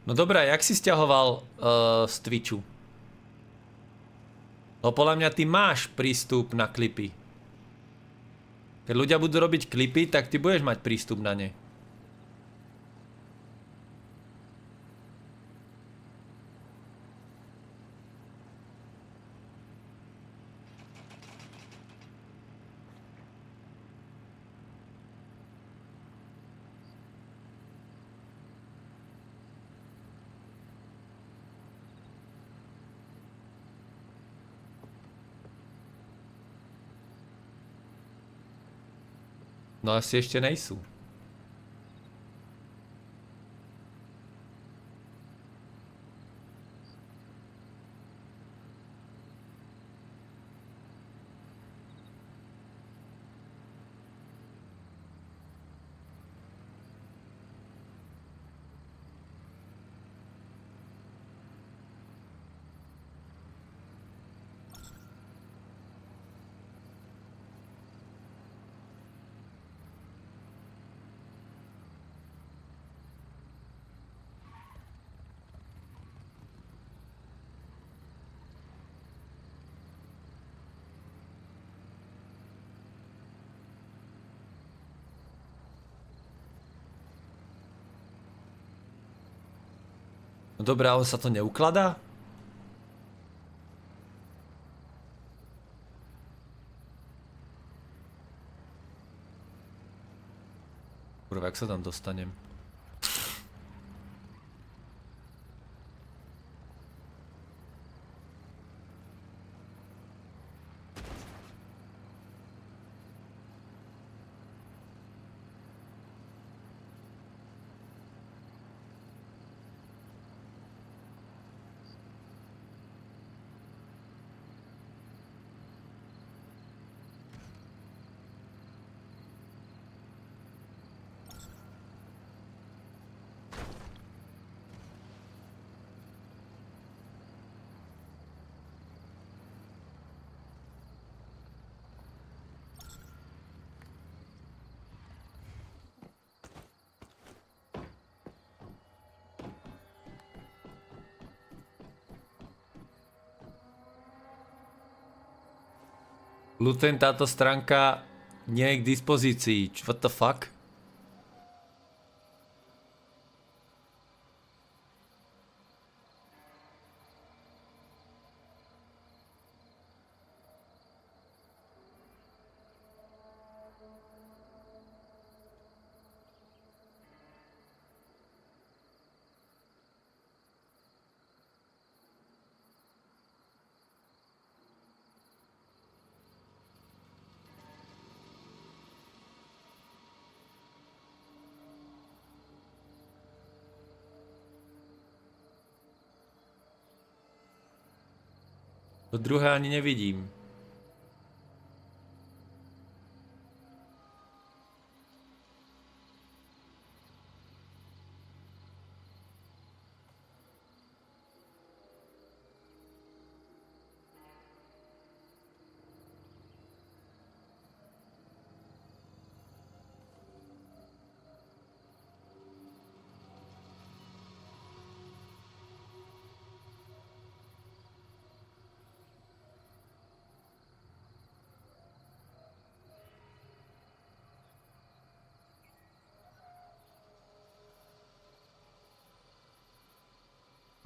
No dobré, jak si stiahoval z Twitchu? No podľa mňa ty máš prístup na klipy. Keď ľudia budú robiť klipy, tak ty budeš mať prístup na ne. No asi ešte nejsú. No dobré, ale sa to neukladá? Kurva, jak sa tam dostanem? Luten, táto stránka nie je k dispozícii. What the fuck? To druhé ani nevidím.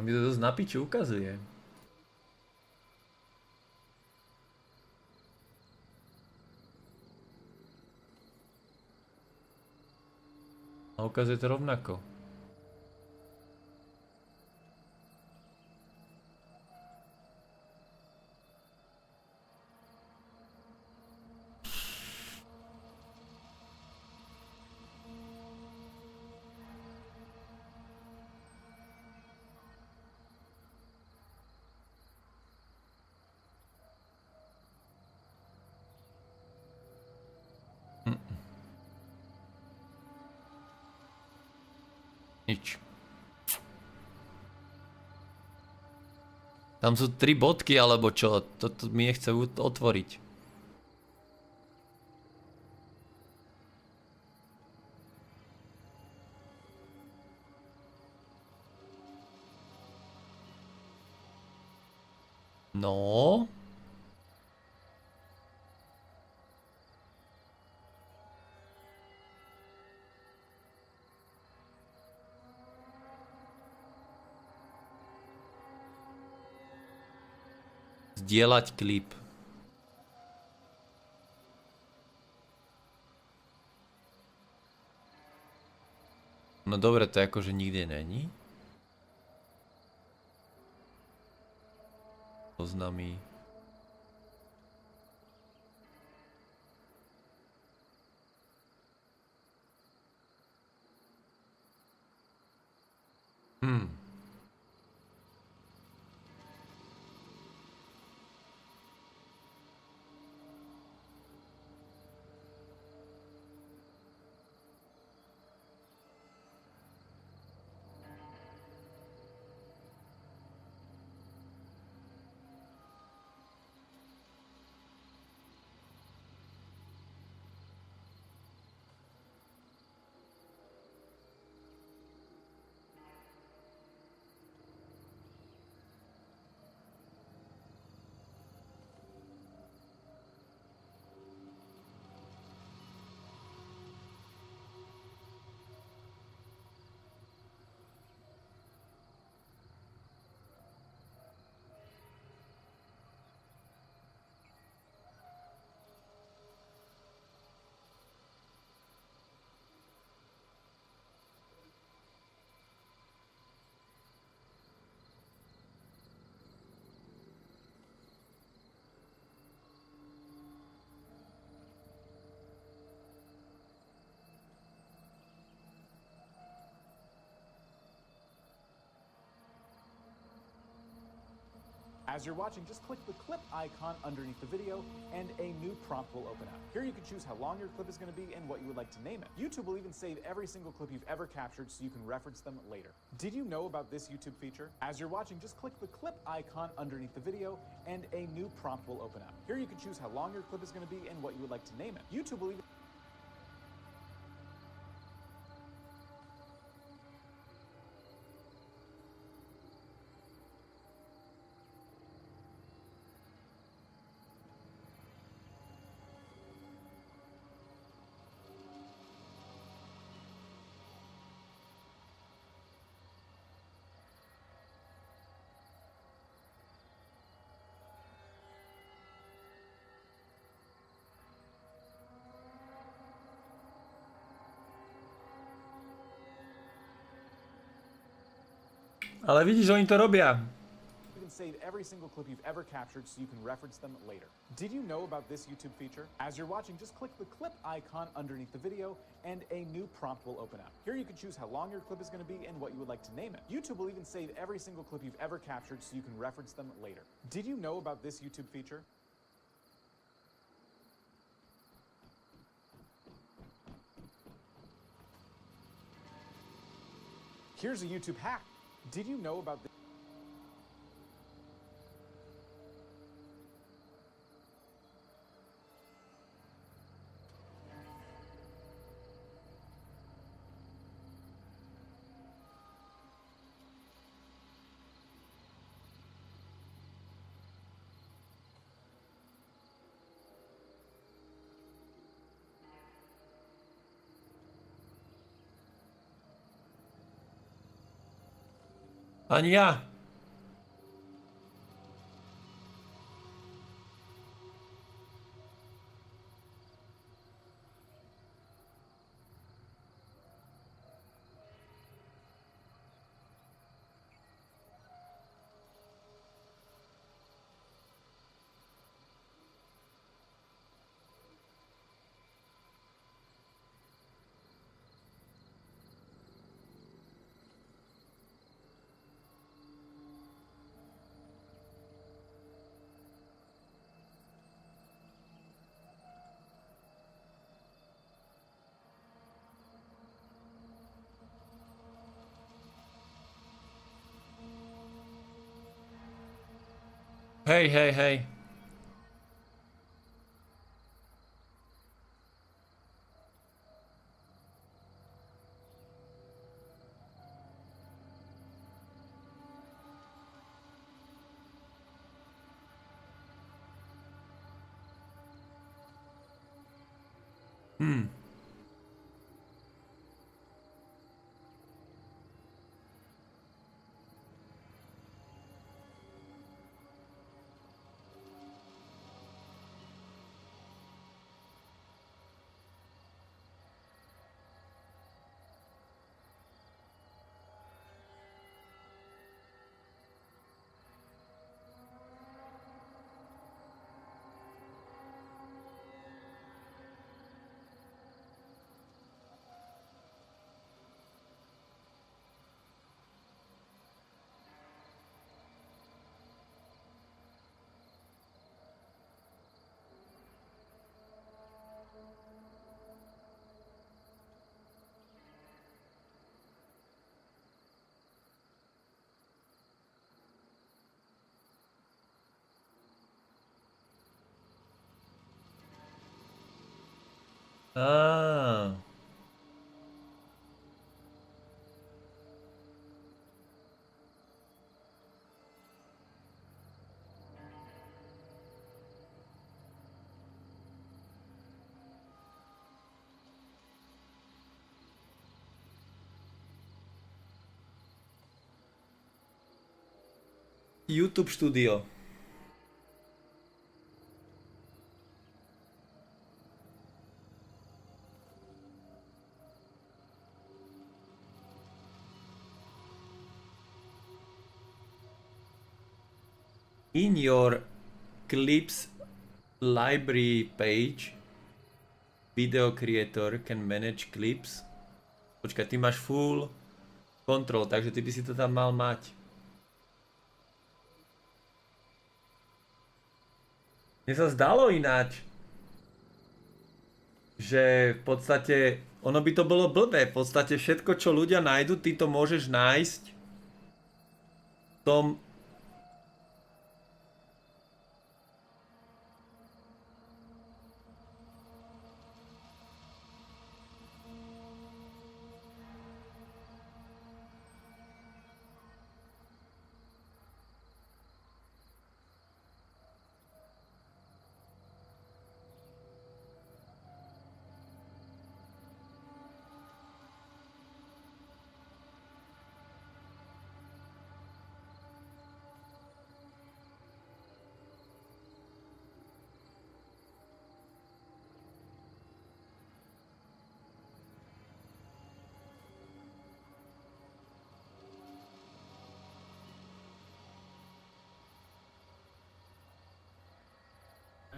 A mi to dosť na piču ukazuje. A ukazuje to rovnako. Nič. Tam sú 3 bodky alebo čo? Toto mi nechce otvoriť. No. Zdieľať klip. No dobre, to akože nikde není. Oznámy. As you're watching, just click the clip icon underneath the video and a new prompt will open up. Here you can choose how long your clip is going to be and what you would like to name it. YouTube will even save every single clip you've ever captured so you can reference them later. Did you know about this YouTube feature? As you're watching, just click the clip icon underneath the video and a new prompt will open up. Here you can choose how long your clip is going to be and what you would like to name it. YouTube will even Ale vidíš, oni to robia. save every single clip you've ever captured so you can reference them later. Did you know about this YouTube feature? As you're watching, just click the clip icon underneath the video and a new prompt will open up. Here you can choose how long your clip is going to be and what you would like to name it. YouTube will even save every single clip you've ever captured so you can reference them later. Did you know about this YouTube feature? Here's a YouTube hack. Did you know about this? Ani ja. Hej, hej, hej. Ah. YouTube Studio. In your clips library page, video creator can manage clips. Počkaj, ty máš full control, takže ty by si to tam mal mať. Mne sa zdalo ináč, že v podstate ono by to bolo blbé. V podstate všetko, čo ľudia nájdu, ty to môžeš nájsť v tom.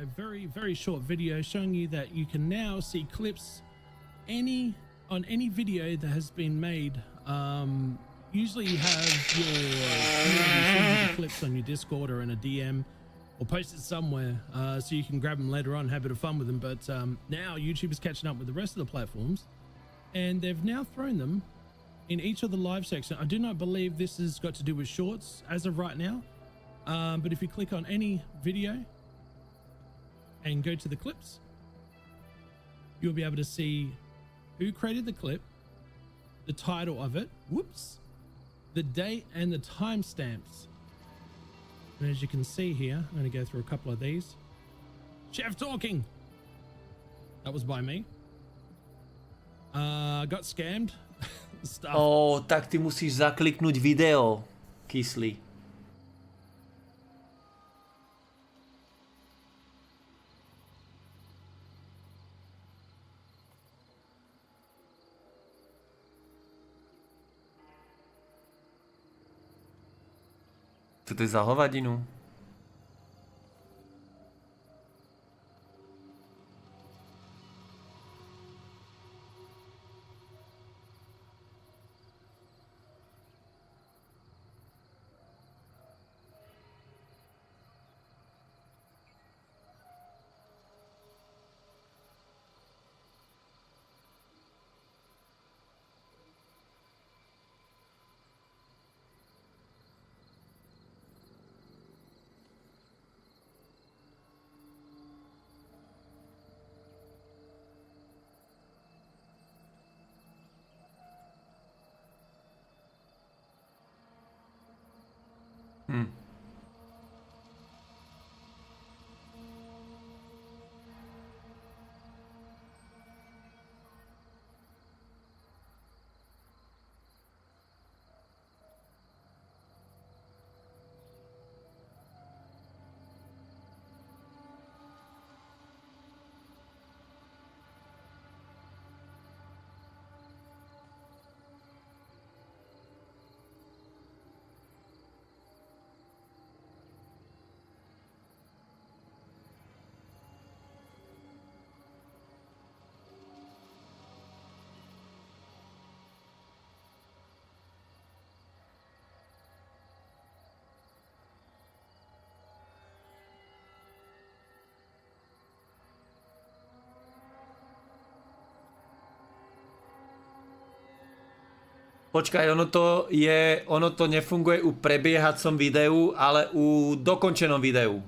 A very short video showing you that you can now see clips on any video that has been made. Usually you have your clips on your Discord or in a DM or post it somewhere so you can grab them later on and have a bit of fun with them. But now YouTube is catching up with the rest of the platforms and they've now thrown them in each of the live section. I do not believe this has got to do with shorts as of right now. But if you click on any video and go to the clips, you'll be able to see who created the clip, the title of it, the date and the timestamps. And as you can see here, I'm going to go through a couple of these. Chef talking. That was by me. Got scammed. Stuff. Oh, tak ty musíš zakliknúť video, kyslý. Co to je za hovadinu? Počkaj, ono to nefunguje u prebiehacom videu, ale u dokončenom videu.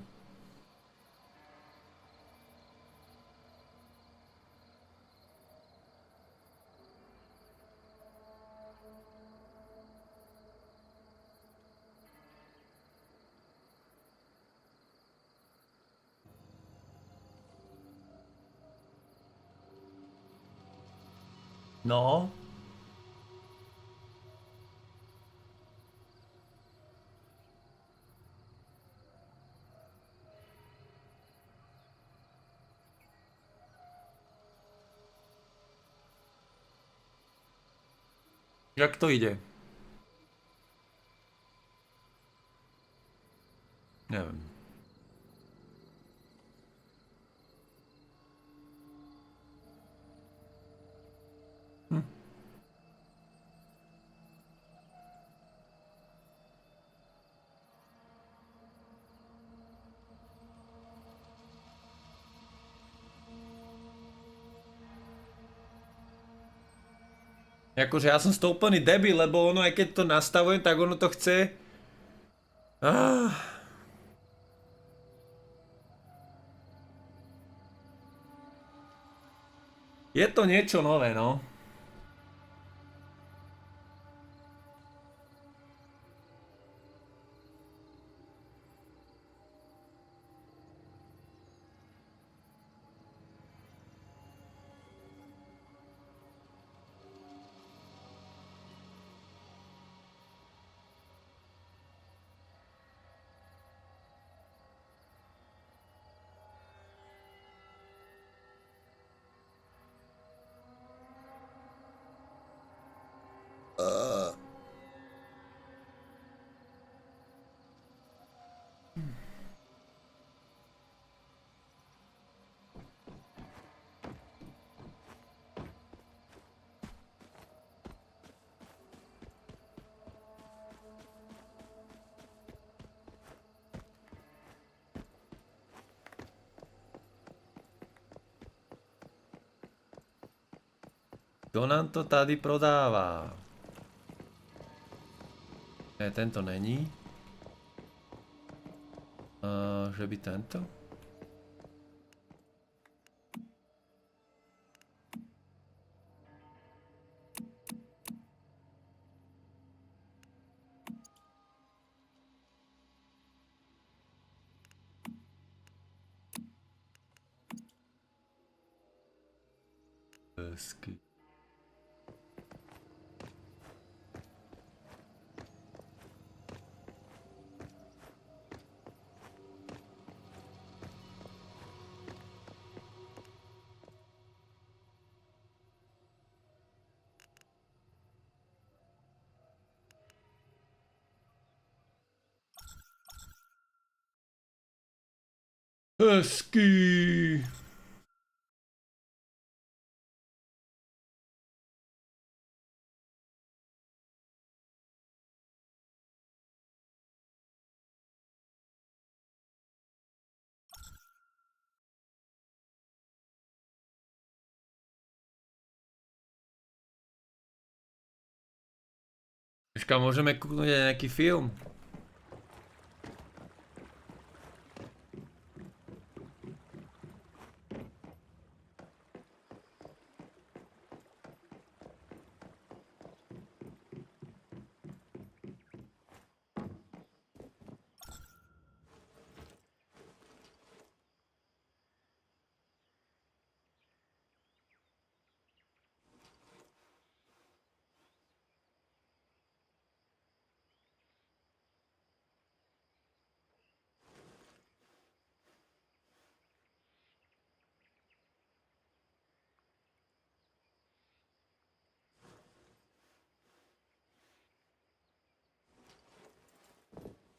No. Jak to ide? Neviem. Akože ja som z toho úplný debil, lebo ono aj keď to nastavujem, tak ono to chce... Je to niečo nové, no. Kto nám to tady prodává? Ne, tento není. Že by tento? Hezky. Hezky. Dneska môžeme kúknúť aj nejaký film.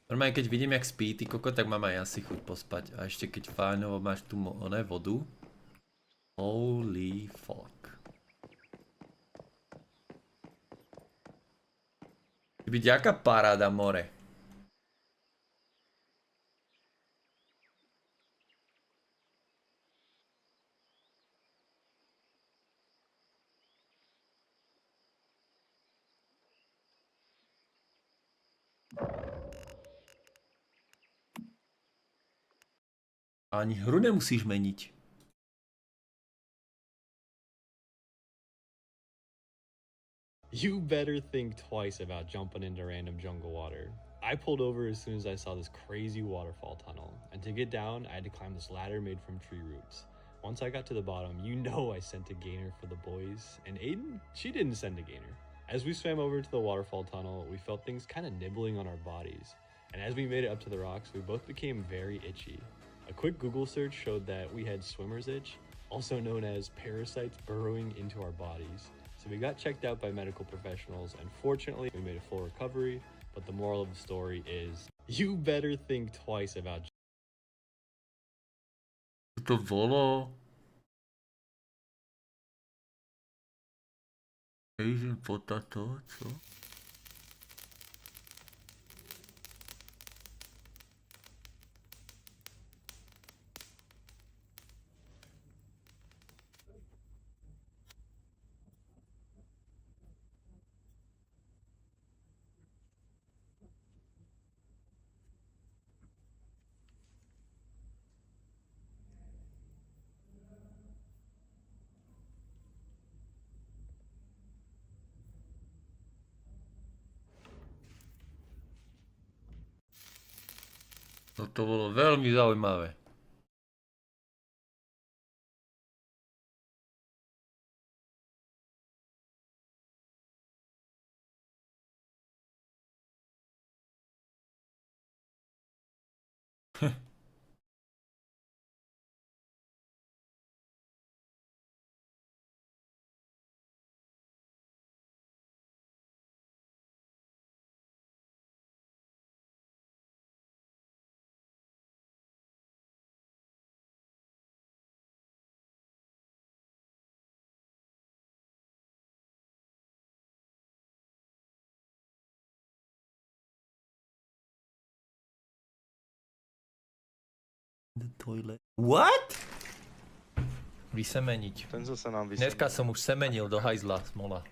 Normálne keď vidím jak spí ty koko, tak mám aj asi chuť pospať. A ešte keď fajnovo máš tu vodu. Holy fuck. Byť jaká paráda more. Ani hru nemusíš meniť. You better think twice about jumping into random jungle water. I pulled over as soon as I saw this crazy waterfall tunnel, and to get down, I had to climb this ladder made from tree roots. Once I got to the bottom, you know I sent a gainer for the boys, and Aiden, she didn't send a gainer. As we swam over to the waterfall tunnel, we felt things kind of nibbling on our bodies, and as we made it up to the rocks, we both became very itchy. A quick Google search showed that we had swimmer's itch, also known as parasites burrowing into our bodies. So we got checked out by medical professionals, and fortunately we made a full recovery, but the moral of the story is, you better think twice about... To bolo? Asian potato, co? To bolo veľmi zaujímavé. The toilet. What? Vysemeniť. Tenzo sa nám vysemení. Dneska som už semenil do hajzla, smola.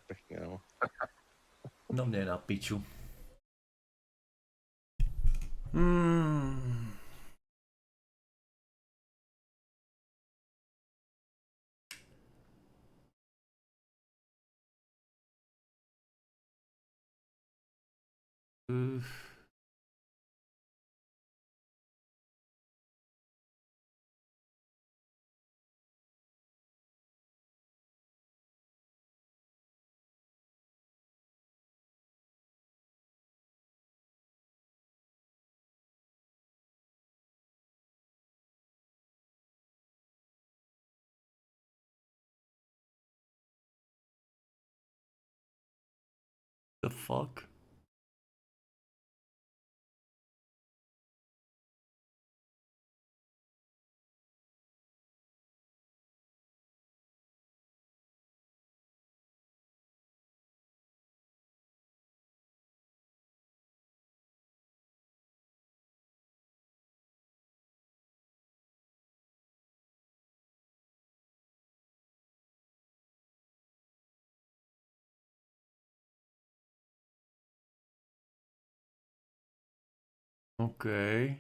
Pekne, no. No mne na piču. The fuck? Okay.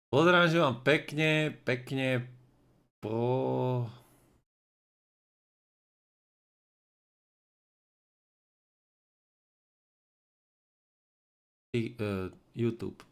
Pozerám, že vám pekne po... YouTube.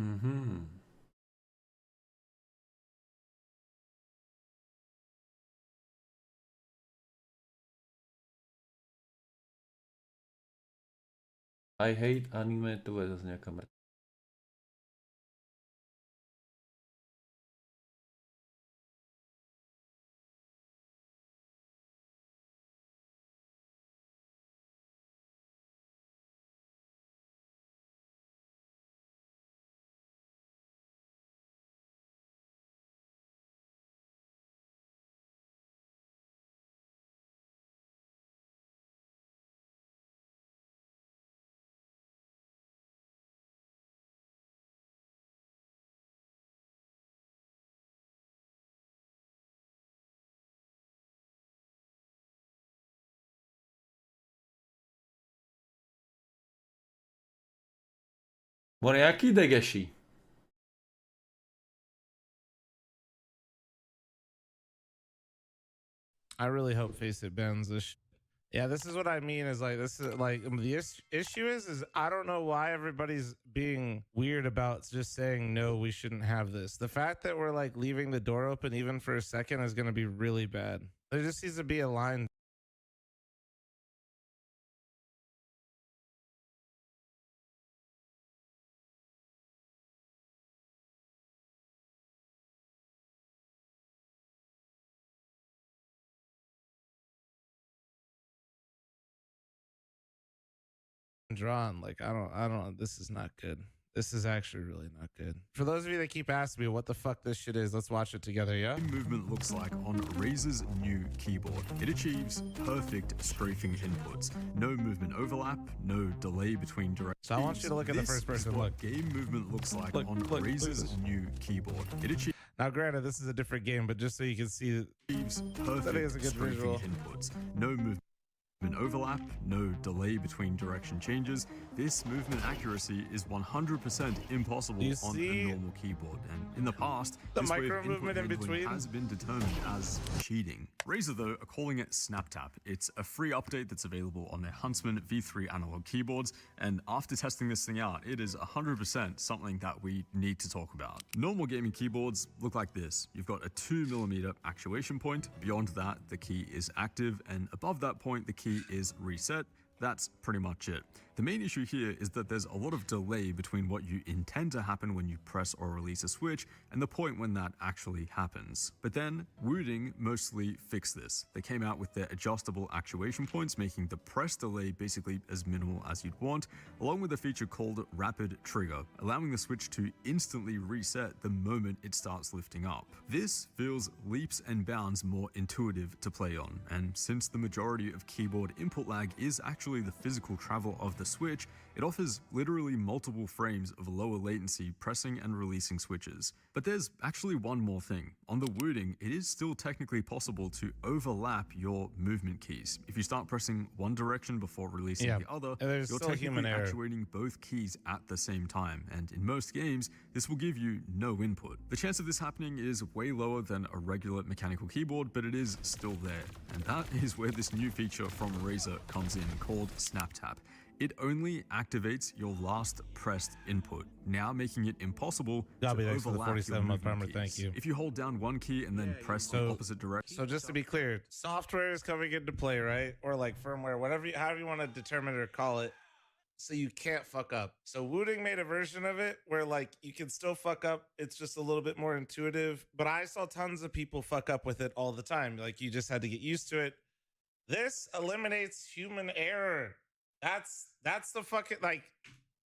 Mhm. I hate anime, to je zase nejaká mŕtva. More, jaký degeši? I really hope Face It bans this. Yeah, this is what I mean. Is like this is like the issue is I don't know why everybody's being weird about just saying no, we shouldn't have this. The fact that we're like leaving the door open even for a second is going to be really bad. There just needs to be a line. Drawn like I don't this is not good. This is actually really not good. For those of you that keep asking me what the fuck this shit is, let's watch it together. Yeah, movement looks like on Razer's new keyboard. It achieves perfect strafing inputs, no movement overlap, no delay between directions. so I want you to look at the first person look. Game movement looks like on Razer's new keyboard. It achieves Now granted this is a different game, but just so you can see perfect is a good strafing visual. inputs, no movement overlap, no delay between direction changes. This movement accuracy is 100% impossible You on see a normal keyboard, and in the past, the this way of micro input movement in handling between? has been determined as cheating. Razer, though, are calling it SnapTap. It's a free update that's available on their Huntsman V3 analog keyboards, and after testing this thing out, it is 100% something that we need to talk about. Normal gaming keyboards look like this. You've got a 2mm actuation point. Beyond that, the key is active, and above that point, the key is reset. That's pretty much it. The main issue here is that there's a lot of delay between what you intend to happen when you press or release a switch and the point when that actually happens. But then, Wooding mostly fixed this. They came out with their adjustable actuation points, making the press delay basically as minimal as you'd want, along with a feature called Rapid Trigger, allowing the switch to instantly reset the moment it starts lifting up. This feels leaps and bounds more intuitive to play on, and since the majority of keyboard input lag is actually the physical travel of the switch, it offers literally multiple frames of lower latency pressing and releasing switches. But there's actually one more thing. On the Wooding, it is still technically possible to overlap your movement keys. If you start pressing one direction before releasing the other, there's you're still technically human error. actuating both keys at the same time, and in most games, this will give you no input. The chance of this happening is way lower than a regular mechanical keyboard, but it is still there, and that is where this new feature from Razer comes in, called SnapTap. It only activates your last pressed input, now making it impossible to thanks for the overlap your 47-month movement primer, keys. thank you. If you hold down one key and then press the opposite direction. So just to be clear, software is coming into play, right? Or like firmware, whatever, however you want to determine or call it, so you can't fuck up. So Wooding made a version of it where like you can still fuck up. It's just a little bit more intuitive. But I saw tons of people fuck up with it all the time. Like you just had to get used to it. This eliminates human error. That's the fucking like.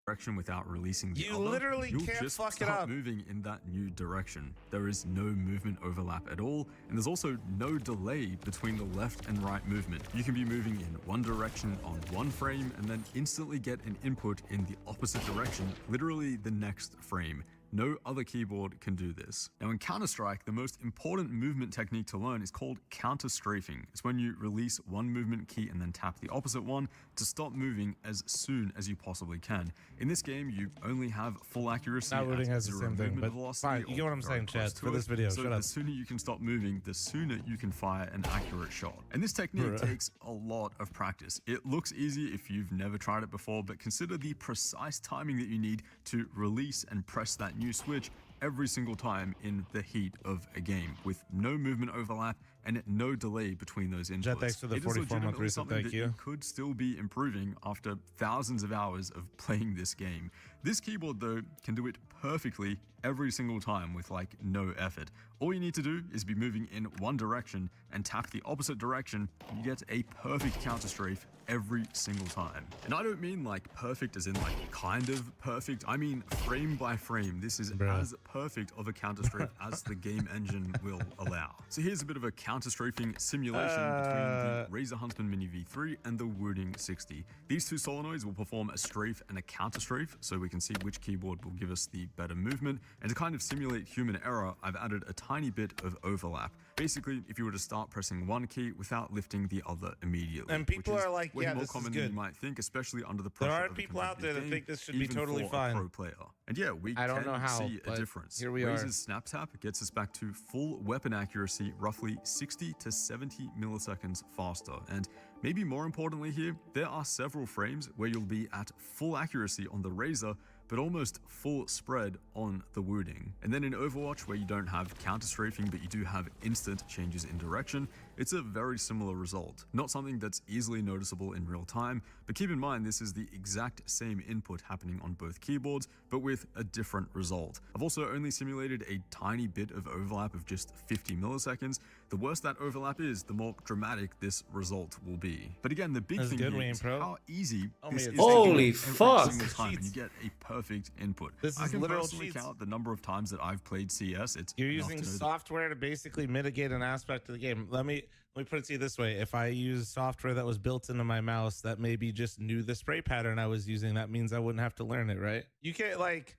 Direction without releasing the You other, literally you'll can't just fuck it start up. moving in that new direction. There is no movement overlap at all, and there's also no delay between the left and right movement. You can be moving in one direction on one frame and then instantly get an input in the opposite direction, literally the next frame. No other keyboard can do this. Now in Counter-Strike, the most important movement technique to learn is called counter-strafing. It's when you release one movement key and then tap the opposite one to stop moving as soon as you possibly can. In this game, you only have full accuracy Not Wooding at has the zero same thing, movement but velocity fine. You or get what I'm very saying, close Chad, to for this it. video. So Shut up. the sooner you can stop moving, the sooner you can fire an accurate shot. And this technique takes a lot of practice. It looks easy if you've never tried it before, but consider the precise timing that you need to release and press that new switch every single time in the heat of a game, with no movement overlap and no delay between those inputs. Jet, thanks for the It is 44-month legitimately reset, something thank that you. could still be improving after thousands of hours of playing this game. This keyboard, though, can do it perfectly every single time with like no effort. All you need to do is be moving in one direction and tap the opposite direction. You get a perfect counter strafe every single time. And I don't mean like perfect as in like kind of perfect. I mean frame by frame. This is as perfect of a counter strafe as the game engine will allow. So here's a bit of a counter strafing simulation between the Razer Huntsman Mini V3 and the Wooding 60. These two solenoids will perform a strafe and a counter strafe, so we can see which keyboard will give us the better movement. And to kind of simulate human error, I've added a tiny bit of overlap. Basically, if you were to start pressing one key without lifting the other immediately. And people which is are like, way yeah, more this is common than good. you might think, especially under the There pressure are of a people out there that competitive think game, this should be even totally for fine. a pro player. And yeah, we I don't can know how, see a but difference. here we are. Razor's snap tap gets us back to full weapon accuracy roughly 60 to 70 milliseconds faster. And maybe more importantly here, there are several frames where you'll be at full accuracy on the Razor, but almost full spread on the wounding. And then in Overwatch, where you don't have counter strafing, but you do have instant changes in direction, it's a very similar result. Not something that's easily noticeable in real time, but keep in mind this is the exact same input happening on both keyboards, but with a different result. I've also only simulated a tiny bit of overlap of just 50 milliseconds. The worse that overlap is, the more dramatic this result will be. But again, the big That's thing good, here Wayne is Pro. how easy this is. to Holy do every fuck. single time, and you get a perfect input. This I is can literal personally cheats. count the number of times that I've played CS. It's You're enough using to know that software to basically mitigate an aspect of the game. Let me put it to you this way. If I use software that was built into my mouse that maybe just knew the spray pattern I was using, that means I wouldn't have to learn it, right? You can't, like,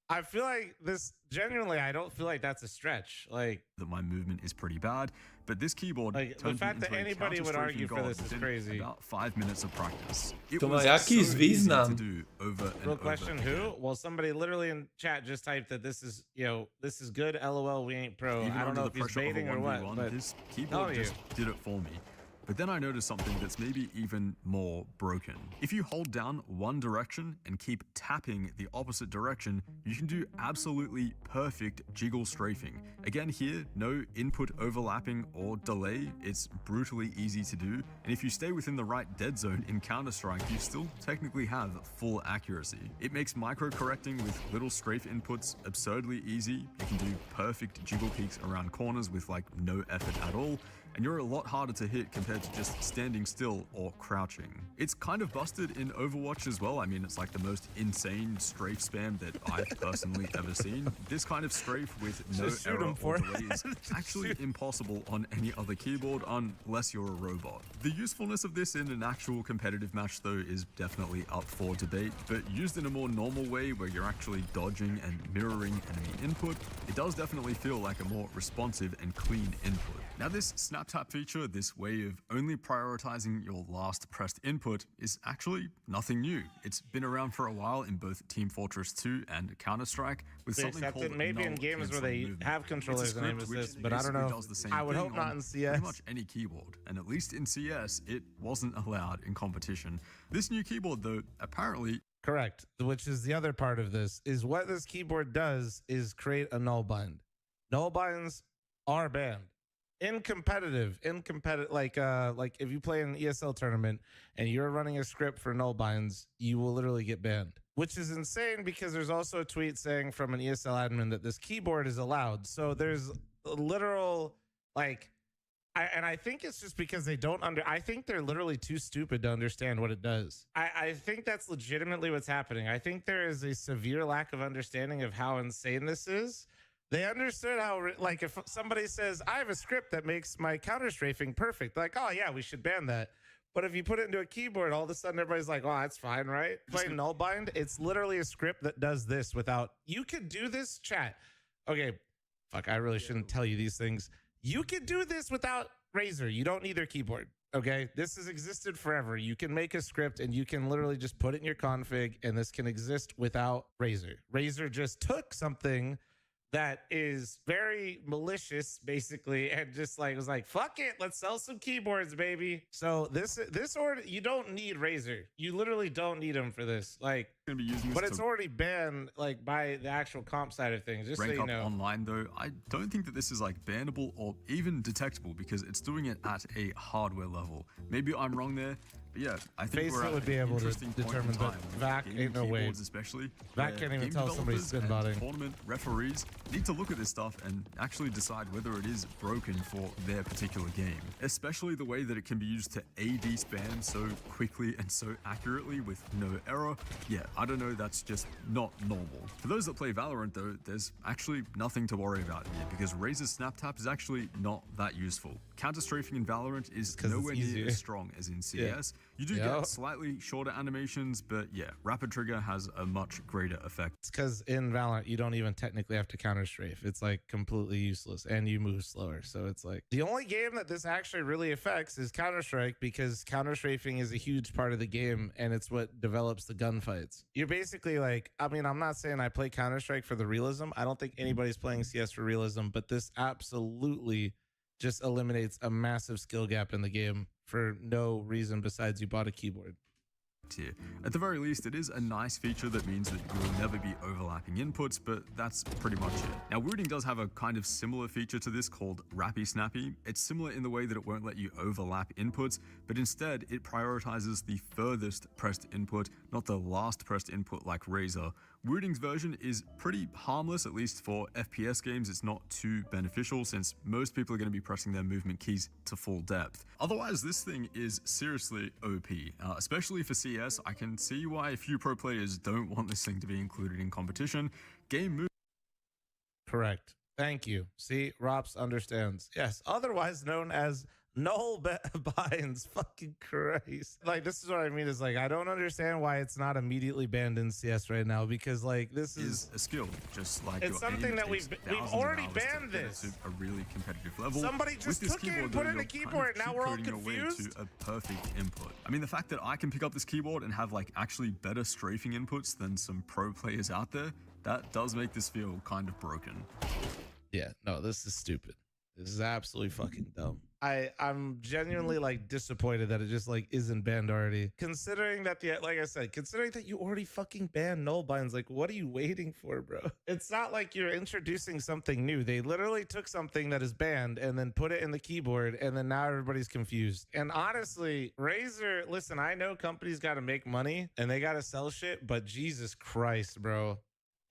I feel like this, genuinely, I don't feel like that's a stretch. Like, that my movement is pretty bad, but this keyboard Like, the turned me fact that into a anybody would counter-strafing argue for god this is within crazy. About 5 minutes of practice. It To was ma so jaki easy to význam? do over and real over question, who? again. Well, somebody literally in chat just typed that this is, this is good. LOL, we ain't pro. Even I don't under know the if he's pressure of a baiting or what, 1v1, but this Tell keyboard you. just did it for me. But then I noticed something that's maybe even more broken. If you hold down one direction and keep tapping the opposite direction, you can do absolutely perfect jiggle strafing. Again here, no input overlapping or delay, it's brutally easy to do, and if you stay within the right dead zone in Counter-Strike, you still technically have full accuracy. It makes micro-correcting with little strafe inputs absurdly easy, you can do perfect jiggle peeks around corners with like no effort at all, and you're a lot harder to hit compared to just standing still or crouching. It's kind of busted in Overwatch as well. I mean, it's like the most insane strafe spam that I've personally ever seen. This kind of strafe with no Just shoot error him for or it. delay is actually impossible on any other keyboard unless you're a robot. The usefulness of this in an actual competitive match though is definitely up for debate, but used in a more normal way where you're actually dodging and mirroring enemy input, it does definitely feel like a more responsive and clean input. Now this snap tap feature, this way of only prioritizing your last pressed input, is actually nothing new. It's been around for a while in both Team Fortress 2 and Counter-Strike with They something accept called it maybe in null games where canceling they movement. have controllers It's a and aim script which assist, but I don't basically know. does the same I would thing hope not on in CS. Pretty much any keyboard, and at least in CS, it wasn't allowed in competition. This new keyboard though, apparently Correct. Which is the other part of this, is what this keyboard does is create a null bind. Null binds are banned. In competitive, like if you play in an ESL tournament and you're running a script for null binds, you will literally get banned. Which is insane because there's also a tweet saying from an ESL admin that this keyboard is allowed. So there's a literal, like, I think it's just because they don't I think they're literally too stupid to understand what it does. I think that's legitimately what's happening. I think there is a severe lack of understanding of how insane this is. They understood how, like, if somebody says, I have a script that makes my counter strafing perfect, like, oh yeah, we should ban that. But if you put it into a keyboard, all of a sudden everybody's like, oh, that's fine, right? Playing null bind, it's literally a script that does this without, you could do this, chat. Okay, fuck, I really shouldn't tell you these things. You can do this without Razor. You don't need their keyboard. Okay, this has existed forever. You can make a script and you can literally just put it in your config, and this can exist without Razor. Razor just took something that is very malicious, basically, and just like was like, fuck it, let's sell some keyboards, baby. So this order, you don't need Razor. You literally don't need them for this. Like, going to be using this but to it's already banned, like, by the actual comp side of things, just so rank you up know. online though. I don't think that this is like bannable or even detectable because it's doing it at a hardware level. Maybe I'm wrong there, but yeah, I think Face we're it at would be an able to interesting point in determine, but time with Vac gaming ain't no way. keyboards especially. Vac where can't even game tell somebody's developers and spin-botting. tournament referees need to look at this stuff and actually decide whether it is broken for their particular game. Especially the way that it can be used to AD spam so quickly and so accurately with no error. Yeah, I don't know, that's just not normal. For those that play Valorant though, there's actually nothing to worry about here because Razor's snap tap is actually not that useful. Counter strafing in Valorant is 'Cause it's nowhere near easier. as strong as in CS. You do get slightly shorter animations, but yeah, rapid trigger has a much greater effect. It's because in Valorant, you don't even technically have to counter strafe. It's like completely useless and you move slower. So it's like the only game that this actually really affects is Counter-Strike, because counter strafing is a huge part of the game and it's what develops the gunfights. You're basically like, I mean, I'm not saying I play Counter-Strike for the realism. I don't think anybody's playing CS for realism, but this absolutely just eliminates a massive skill gap in the game for no reason besides you bought a keyboard. Here. At the very least, it is a nice feature that means that you will never be overlapping inputs, but that's pretty much it. Now, rooting does have a kind of similar feature to this called Rappy Snappy. It's similar in the way that it won't let you overlap inputs, but instead it prioritizes the furthest pressed input, not the last pressed input like Razer. Rooting's version is pretty harmless, at least for FPS games. It's not too beneficial since most people are going to be pressing their movement keys to full depth. Otherwise, this thing is seriously OP, especially for CS. I can see why a few pro players don't want this thing to be included in competition. Game move. Correct. Thank you. See, Rops understands. Yes, otherwise known as null binds. Fucking Christ. Like, this is what I mean is like, I don't understand why it's not immediately banned in CS right now, because like this is a skill, just like it's something that we've already banned this to a really competitive level. Somebody just took it and put it in a keyboard. Now we're all confused. To a perfect input. I mean, the fact that I can pick up this keyboard and have like actually better strafing inputs than some pro players out there, that does make this feel kind of broken. Yeah, no, this is stupid. This is absolutely fucking dumb. I'm genuinely like disappointed that it just like isn't banned already. Considering that like I said, considering that you already fucking banned null binds, like what are you waiting for, bro? It's not like you're introducing something new. They literally took something that is banned and then put it in the keyboard, and then now everybody's confused. And honestly, Razer, listen, I know companies got to make money and they got to sell shit, but Jesus Christ, bro.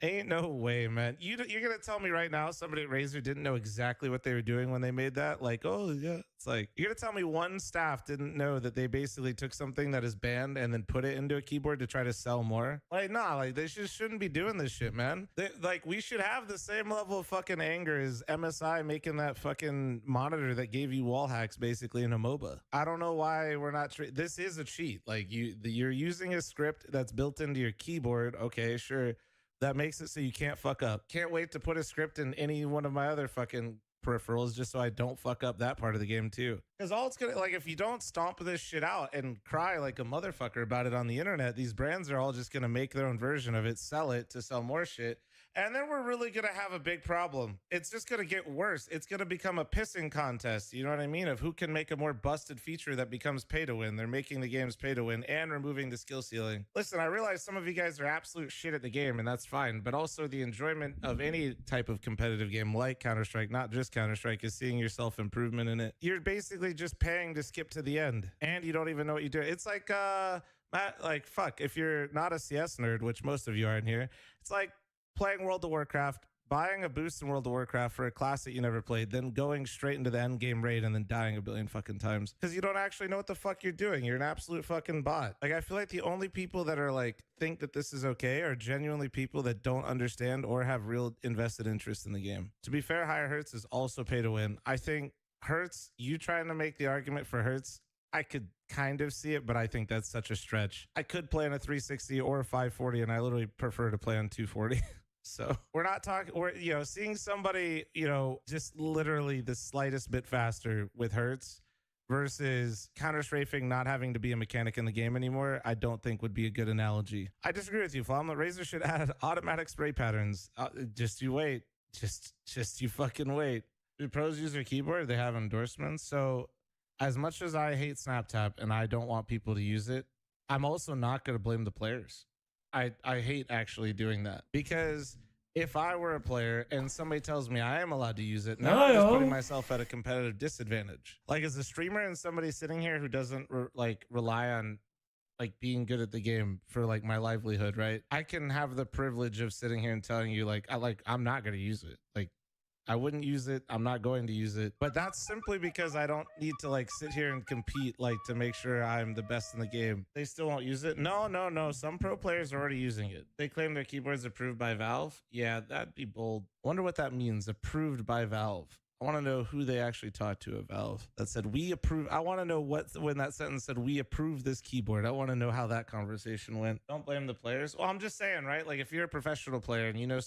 Ain't no way, man. You're gonna tell me right now somebody at Razer didn't know exactly what they were doing when they made that? Like, oh yeah, it's like you're gonna tell me one staff didn't know that they basically took something that is banned and then put it into a keyboard to try to sell more? Like, nah, like they just shouldn't be doing this shit, man. Like, we should have the same level of fucking anger as MSI making that fucking monitor that gave you wall hacks basically in a MOBA. I don't know why we're not. This is a cheat. Like you're using a script that's built into your keyboard. Okay, sure. That makes it so you can't fuck up. Can't wait to put a script in any one of my other fucking peripherals just so I don't fuck up that part of the game too. Because all it's gonna, like, if you don't stomp this shit out and cry like a motherfucker about it on the internet, these brands are all just gonna make their own version of it, sell it to sell more shit. And then we're really going to have a big problem. It's just going to get worse. It's going to become a pissing contest. You know what I mean? Of who can make a more busted feature that becomes pay to win. They're making the games pay to win and removing the skill ceiling. Listen, I realize some of you guys are absolute shit at the game, and that's fine. But also the enjoyment of any type of competitive game like Counter-Strike, not just Counter-Strike, is seeing yourself improvement in it. You're basically just paying to skip to the end. And you don't even know what you do. It's like, Matt, like, fuck, if you're not a CS nerd, which most of you are in here, it's like playing World of Warcraft, buying a boost in World of Warcraft for a class that you never played, then going straight into the end game raid and then dying a billion fucking times because you don't actually know what the fuck you're doing. You're an absolute fucking bot. Like, I feel like the only people that are like think that this is okay are genuinely people that don't understand or have real invested interest in the game. To be fair, higher Hertz is also pay to win. I think Hertz, you trying to make the argument for Hertz, I could kind of see it, but I think that's such a stretch. I could play on a 360 or a 540, and I literally prefer to play on 240. So we're not talking, we're, you know, seeing somebody, you know, just literally the slightest bit faster with Hertz versus counter strafing not having to be a mechanic in the game anymore, I don't think would be a good analogy. I disagree with you, Flom. Razer should add automatic spray patterns. Just you wait. Just you fucking wait. Do pros use their keyboard? They have endorsements. So as much as I hate SnapTap and I don't want people to use it, I'm also not going to blame the players. I hate actually doing that, because if I were a player and somebody tells me I am allowed to use it, now I'm just putting myself at a competitive disadvantage. Like, as a streamer and somebody sitting here who doesn't rely on like being good at the game for like my livelihood, right? I can have the privilege of sitting here and telling you I'm not going to use it. Like, I wouldn't use it. I'm not going to use it. But that's simply because I don't need to like sit here and compete like to make sure I'm the best in the game. They still won't use it. No. Some pro players are already using it. They claim their keyboard's approved by Valve. Yeah, that'd be bold. Wonder what that means. Approved by Valve. I want to know who they actually talked to at Valve that said, we approve. I want to know when that sentence said, we approve this keyboard. I want to know how that conversation went. Don't blame the players. Well, I'm just saying, right? Like if you're a professional player and you know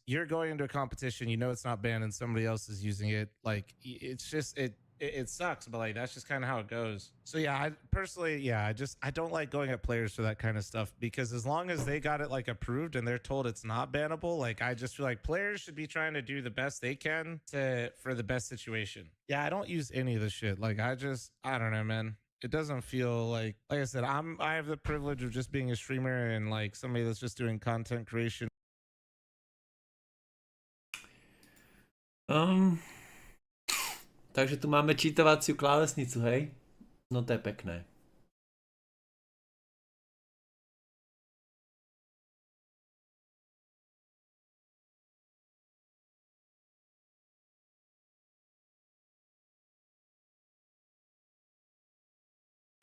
you're going into a competition, you know it's not banned and somebody else is using it. Like it's just, it sucks, but like that's just kind of how it goes. So yeah, I personally, yeah, I don't like going at players for that kind of stuff, because as long as they got it like approved and they're told it's not bannable, like I just feel like players should be trying to do the best they can for the best situation. Yeah, I don't use any of the shit. Like I don't know, man. It doesn't feel like I said, I have the privilege of just being a streamer and like somebody that's just doing content creation. Takže tu máme čítovaciu klávesnicu, hej? No to je pekné.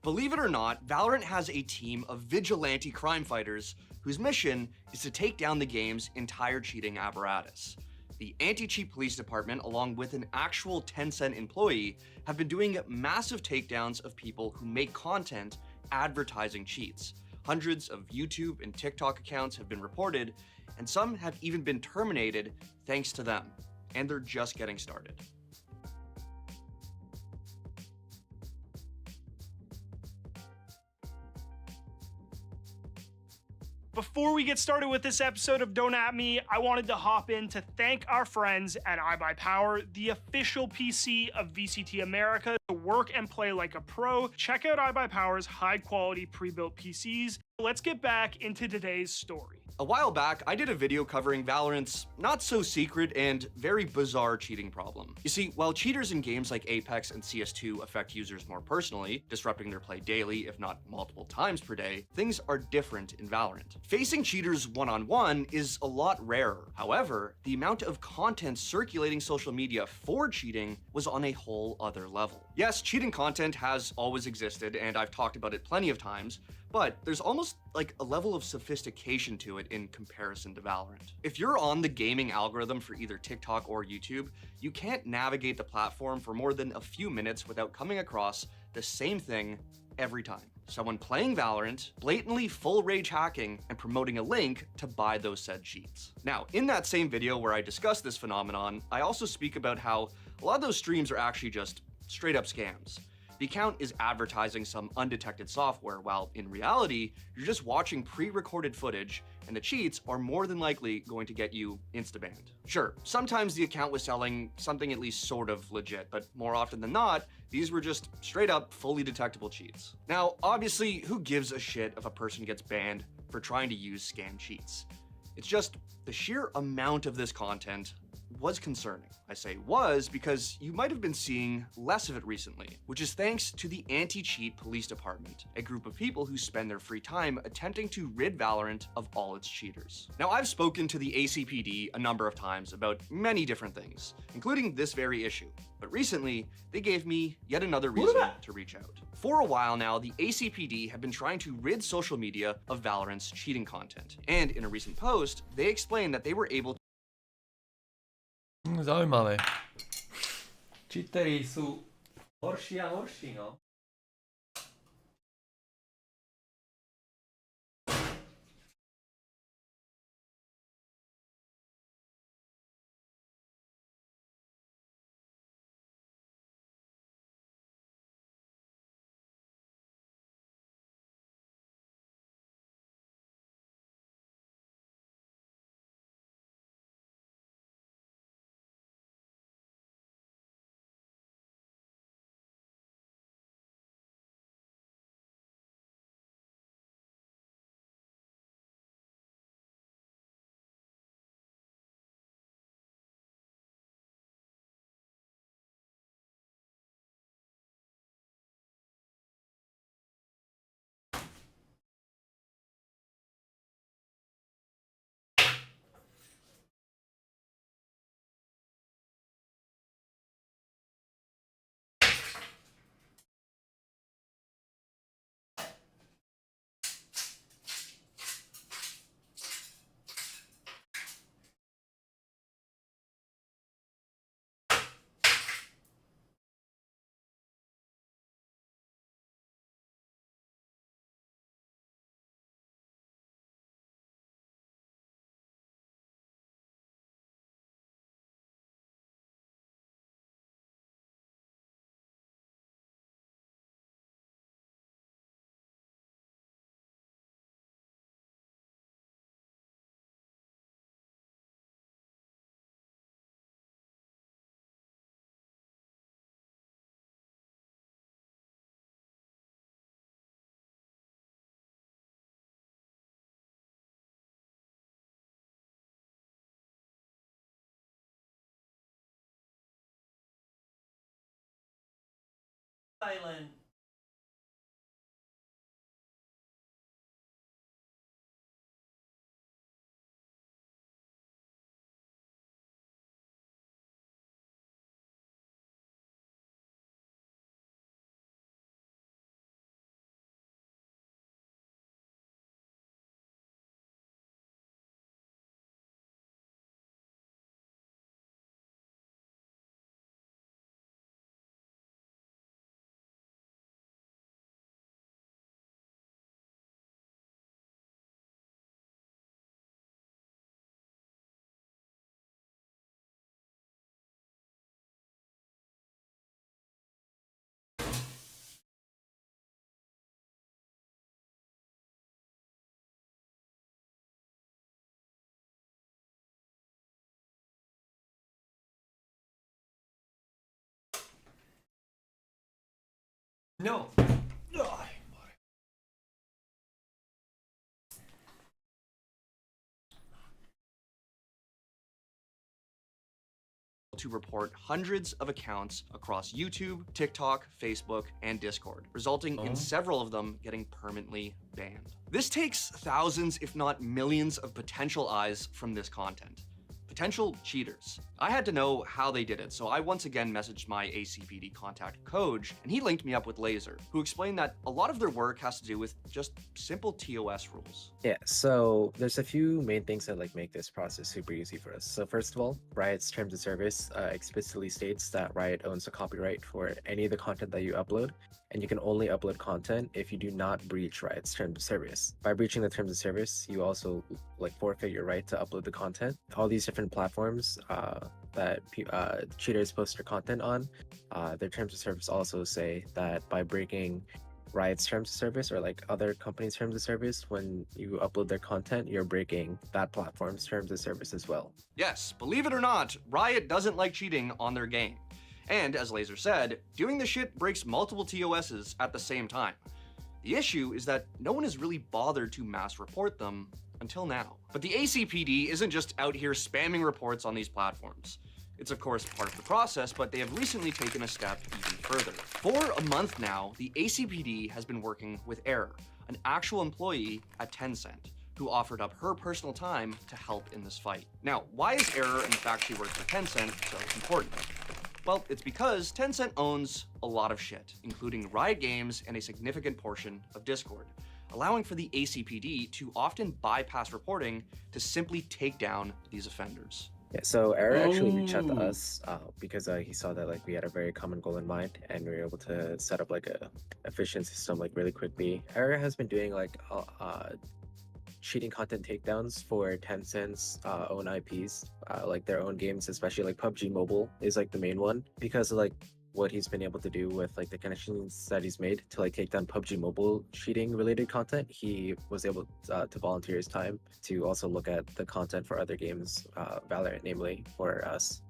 Believe it or not, Valorant has a team of vigilante crime fighters whose mission is to take down the game's entire cheating apparatus. The anti-cheat police department, along with an actual Tencent employee, have been doing massive takedowns of people who make content advertising cheats. Hundreds of YouTube and TikTok accounts have been reported, and some have even been terminated thanks to them. And they're just getting started. Before we get started with this episode of Don't At Me, I wanted to hop in to thank our friends at iBuyPower, the official PC of VCT America. To work and play like a pro, check out iBuyPower's high-quality pre-built PCs. Let's get back into today's story. A while back, I did a video covering Valorant's not-so-secret and very bizarre cheating problem. You see, while cheaters in games like Apex and CS2 affect users more personally, disrupting their play daily, if not multiple times per day, things are different in Valorant. Facing cheaters one-on-one is a lot rarer. However, the amount of content circulating social media for cheating was on a whole other level. Yes, cheating content has always existed, and I've talked about it plenty of times, but there's almost like a level of sophistication to it in comparison to Valorant. If you're on the gaming algorithm for either TikTok or YouTube, you can't navigate the platform for more than a few minutes without coming across the same thing every time. Someone playing Valorant, blatantly full rage hacking, and promoting a link to buy those said cheats. Now, in that same video where I discuss this phenomenon, I also speak about how a lot of those streams are actually just straight up scams. The account is advertising some undetected software, while in reality, you're just watching pre-recorded footage, and the cheats are more than likely going to get you insta-banned. Sure, sometimes the account was selling something at least sort of legit, but more often than not, these were just straight up fully detectable cheats. Now, obviously, who gives a shit if a person gets banned for trying to use scam cheats? It's just the sheer amount of this content was concerning. I say was because you might have been seeing less of it recently, which is thanks to the Anti-Cheat Police Department, a group of people who spend their free time attempting to rid Valorant of all its cheaters. Now, I've spoken to the ACPD a number of times about many different things, including this very issue, but recently, they gave me yet another reason to reach out. For a while now, the ACPD have been trying to rid social media of Valorant's cheating content, and in a recent post, they explained that they were able to Zaujímavé. Cheatery sú horší a horší, no. Island. No. To report hundreds of accounts across YouTube, TikTok, Facebook, and Discord, resulting in several of them getting permanently banned. This takes thousands, if not millions, of potential eyes from this content. Potential cheaters. I had to know how they did it, so I once again messaged my ACPD contact, Koj, and he linked me up with Laser, who explained that a lot of their work has to do with just simple TOS rules. Yeah, so there's a few main things that make this process super easy for us. So first of all, Riot's terms of service explicitly states that Riot owns a copyright for any of the content that you upload, and you can only upload content if you do not breach Riot's terms of service. By breaching the terms of service, you also forfeit your right to upload the content. All these different platforms that cheaters post their content on, their terms of service also say that by breaking Riot's terms of service or other companies' terms of service, when you upload their content, you're breaking that platform's terms of service as well. Yes, believe it or not, Riot doesn't like cheating on their game. And as Laser said, doing this shit breaks multiple TOSs at the same time. The issue is that no one has really bothered to mass report them until now. But the ACPD isn't just out here spamming reports on these platforms. It's of course part of the process, but they have recently taken a step even further. For a month now, the ACPD has been working with Error, an actual employee at Tencent, who offered up her personal time to help in this fight. Now, why is Error and the fact she works for Tencent so important? Well, it's because Tencent owns a lot of shit, including Riot Games and a significant portion of Discord, allowing for the ACPD to often bypass reporting to simply take down these offenders. Yeah, so Error actually reached out to us because he saw that we had a very common goal in mind, and we were able to set up a efficient system really quickly. Error has been doing cheating content takedowns for Tencent's own IPs, their own games, especially PUBG Mobile is the main one, because of what he's been able to do with the connections that he's made to take down PUBG Mobile cheating related content. He was able to volunteer his time to also look at the content for other games, Valorant namely, for us.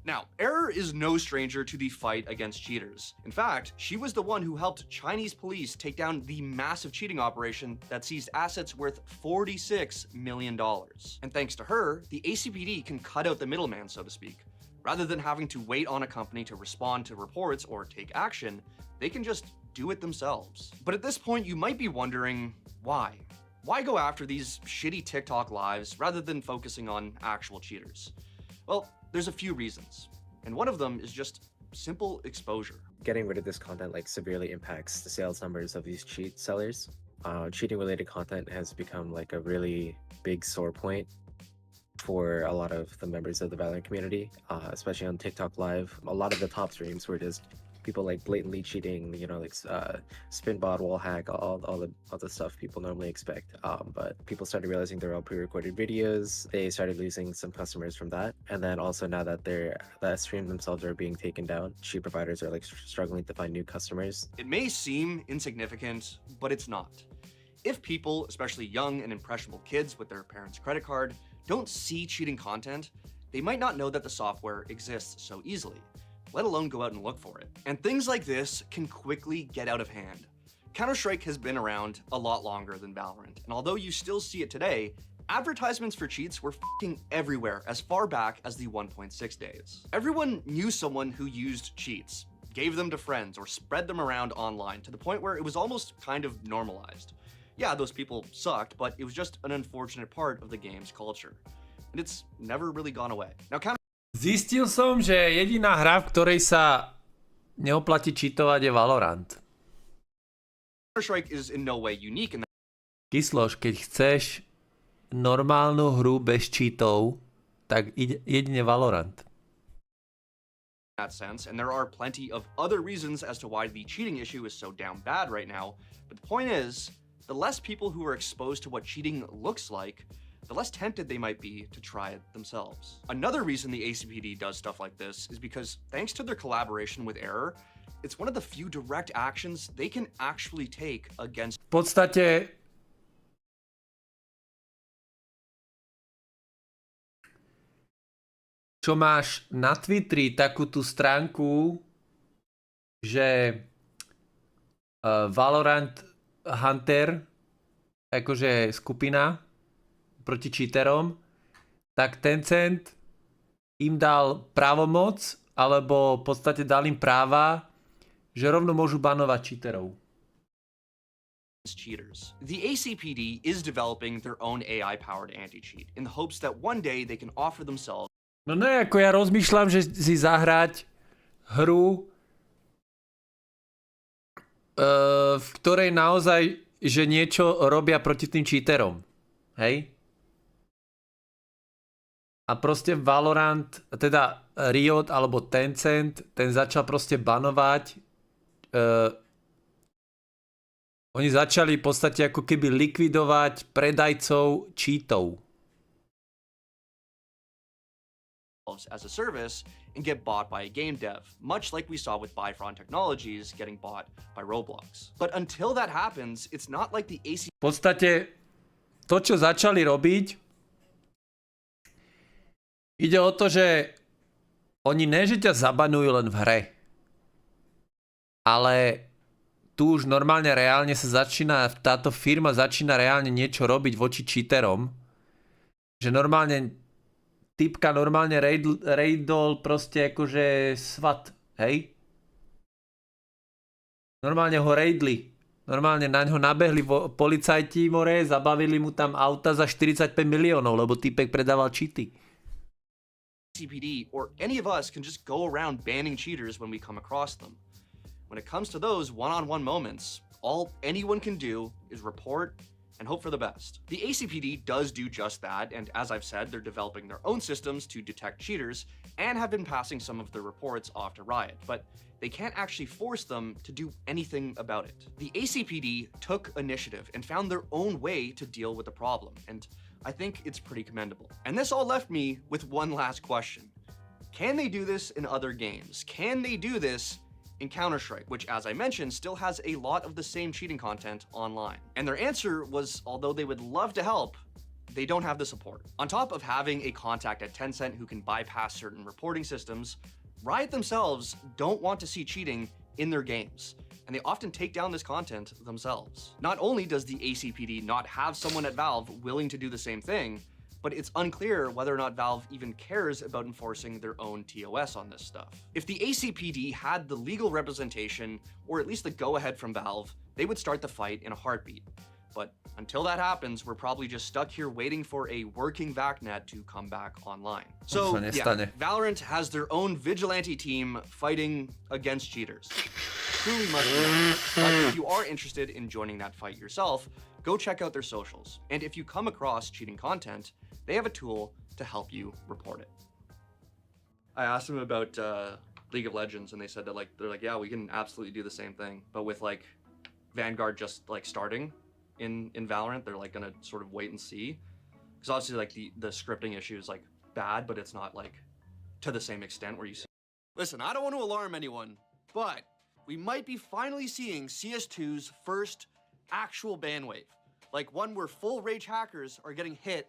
Now, Error is no stranger to the fight against cheaters. In fact, she was the one who helped Chinese police take down the massive cheating operation that seized assets worth $46 million. And thanks to her, the ACPD can cut out the middleman, so to speak. Rather than having to wait on a company to respond to reports or take action, they can just do it themselves. But at this point, you might be wondering, why? Why go after these shitty TikTok lives rather than focusing on actual cheaters? Well, there's a few reasons, and one of them is just simple exposure. Getting rid of this content severely impacts the sales numbers of these cheat sellers. Cheating related content has become a really big sore point for a lot of the members of the Valorant community, especially on TikTok Live. A lot of the top streams were just people blatantly cheating, spin bot, wall hack, all the stuff people normally expect. But people started realizing they're all pre-recorded videos. They started losing some customers from that. And then also now that the stream themselves are being taken down, cheat providers are struggling to find new customers. It may seem insignificant, but it's not. If people, especially young and impressionable kids with their parents' credit card, don't see cheating content, they might not know that the software exists so easily, let alone go out and look for it. And things like this can quickly get out of hand. Counter-Strike has been around a lot longer than Valorant, and although you still see it today, advertisements for cheats were f***ing everywhere as far back as the 1.6 days. Everyone knew someone who used cheats. gave them to friends, or spread them around online to the point where it was almost kind of normalized. Yeah, those people sucked, but it was just an unfortunate part of the game's culture. And it's never really gone away. Now, Zistil som, že jediná hra, v ktorej sa neoplatí cheatovať, je Valorant. Counter-Strike is in no way unique in that Kysloš, keď chceš normálnu hru bez cheatov, tak jedine Valorant. sense, and there are plenty of other reasons as to why the cheating issue is so damn bad right now. But the point is, the less people who are exposed to what cheating looks like, the less tempted they might be to try it themselves. Another reason the ACPD does stuff like this is because thanks to their collaboration with Error, it's one of the few direct actions they can actually take against. V podstate čo máš na Twitteri takú tú stránku, že Valorant Hunter, akože skupina proti cheaterom, tak Tencent im dal právomoc, alebo v podstate dal im práva, že rovno môžu banovať cheaterov. Cheaters. The ACPD is developing their own AI-powered anti-cheat in the hopes that one day they can offer themselves. No ne, ako ja rozmýšľam, že si zahrať hru, v ktorej naozaj, že niečo robia proti tým cheaterom. Hej? A proste Valorant, teda Riot alebo Tencent, ten začal proste banovať. Oni začali v podstate ako keby likvidovať predajcov cheatov. As a service and get bought by a game dev, much like we saw with Bifron Technologies getting bought by Roblox. But until that happens, it's not like the AC. V podstate to, čo začali robiť, ide o to, že oni ne, že ťa zabanujú len v hre, ale tu už normálne reálne sa začína, táto firma začína reálne niečo robiť voči cheaterom, že normálne typka normálne raidol proste akože svat, hej? Normálne ho raidli. Normálne na ňo nabehli policajti more, zabavili mu tam auta za 45 miliónov, lebo typek predával cheaty. CPD or any of us can just go around banning cheaters when we come across them. When it comes to those one-on-one moments, all anyone can do is report and hope for the best. The ACPD does do just that, and as I've said, they're developing their own systems to detect cheaters and have been passing some of their reports off to Riot, but they can't actually force them to do anything about it. The ACPD took initiative and found their own way to deal with the problem, and I think it's pretty commendable. And this all left me with one last question. Can they do this in other games? Can they do this in Counter-Strike, which, as I mentioned, still has a lot of the same cheating content online? And their answer was, although they would love to help, they don't have the support. On top of having a contact at Tencent who can bypass certain reporting systems, Riot themselves don't want to see cheating in their games, and they often take down this content themselves. Not only does the ACPD not have someone at Valve willing to do the same thing, but it's unclear whether or not Valve even cares about enforcing their own TOS on this stuff. If the ACPD had the legal representation, or at least the go-ahead from Valve, they would start the fight in a heartbeat. But until that happens, we're probably just stuck here waiting for a working VACnet to come back online. So yeah, Valorant has their own vigilante team fighting against cheaters. Truly must be. But if you are interested in joining that fight yourself, go check out their socials. And if you come across cheating content, they have a tool to help you report it. I asked them about League of Legends, and they said that they're like, yeah, we can absolutely do the same thing, but with like Vanguard just like starting in Valorant, they're like gonna sort of wait and see, because obviously like the scripting issue is like bad, but it's not like to the same extent where you see. Listen, I don't want to alarm anyone, but we might be finally seeing CS2's first actual ban wave, like one where full rage hackers are getting hit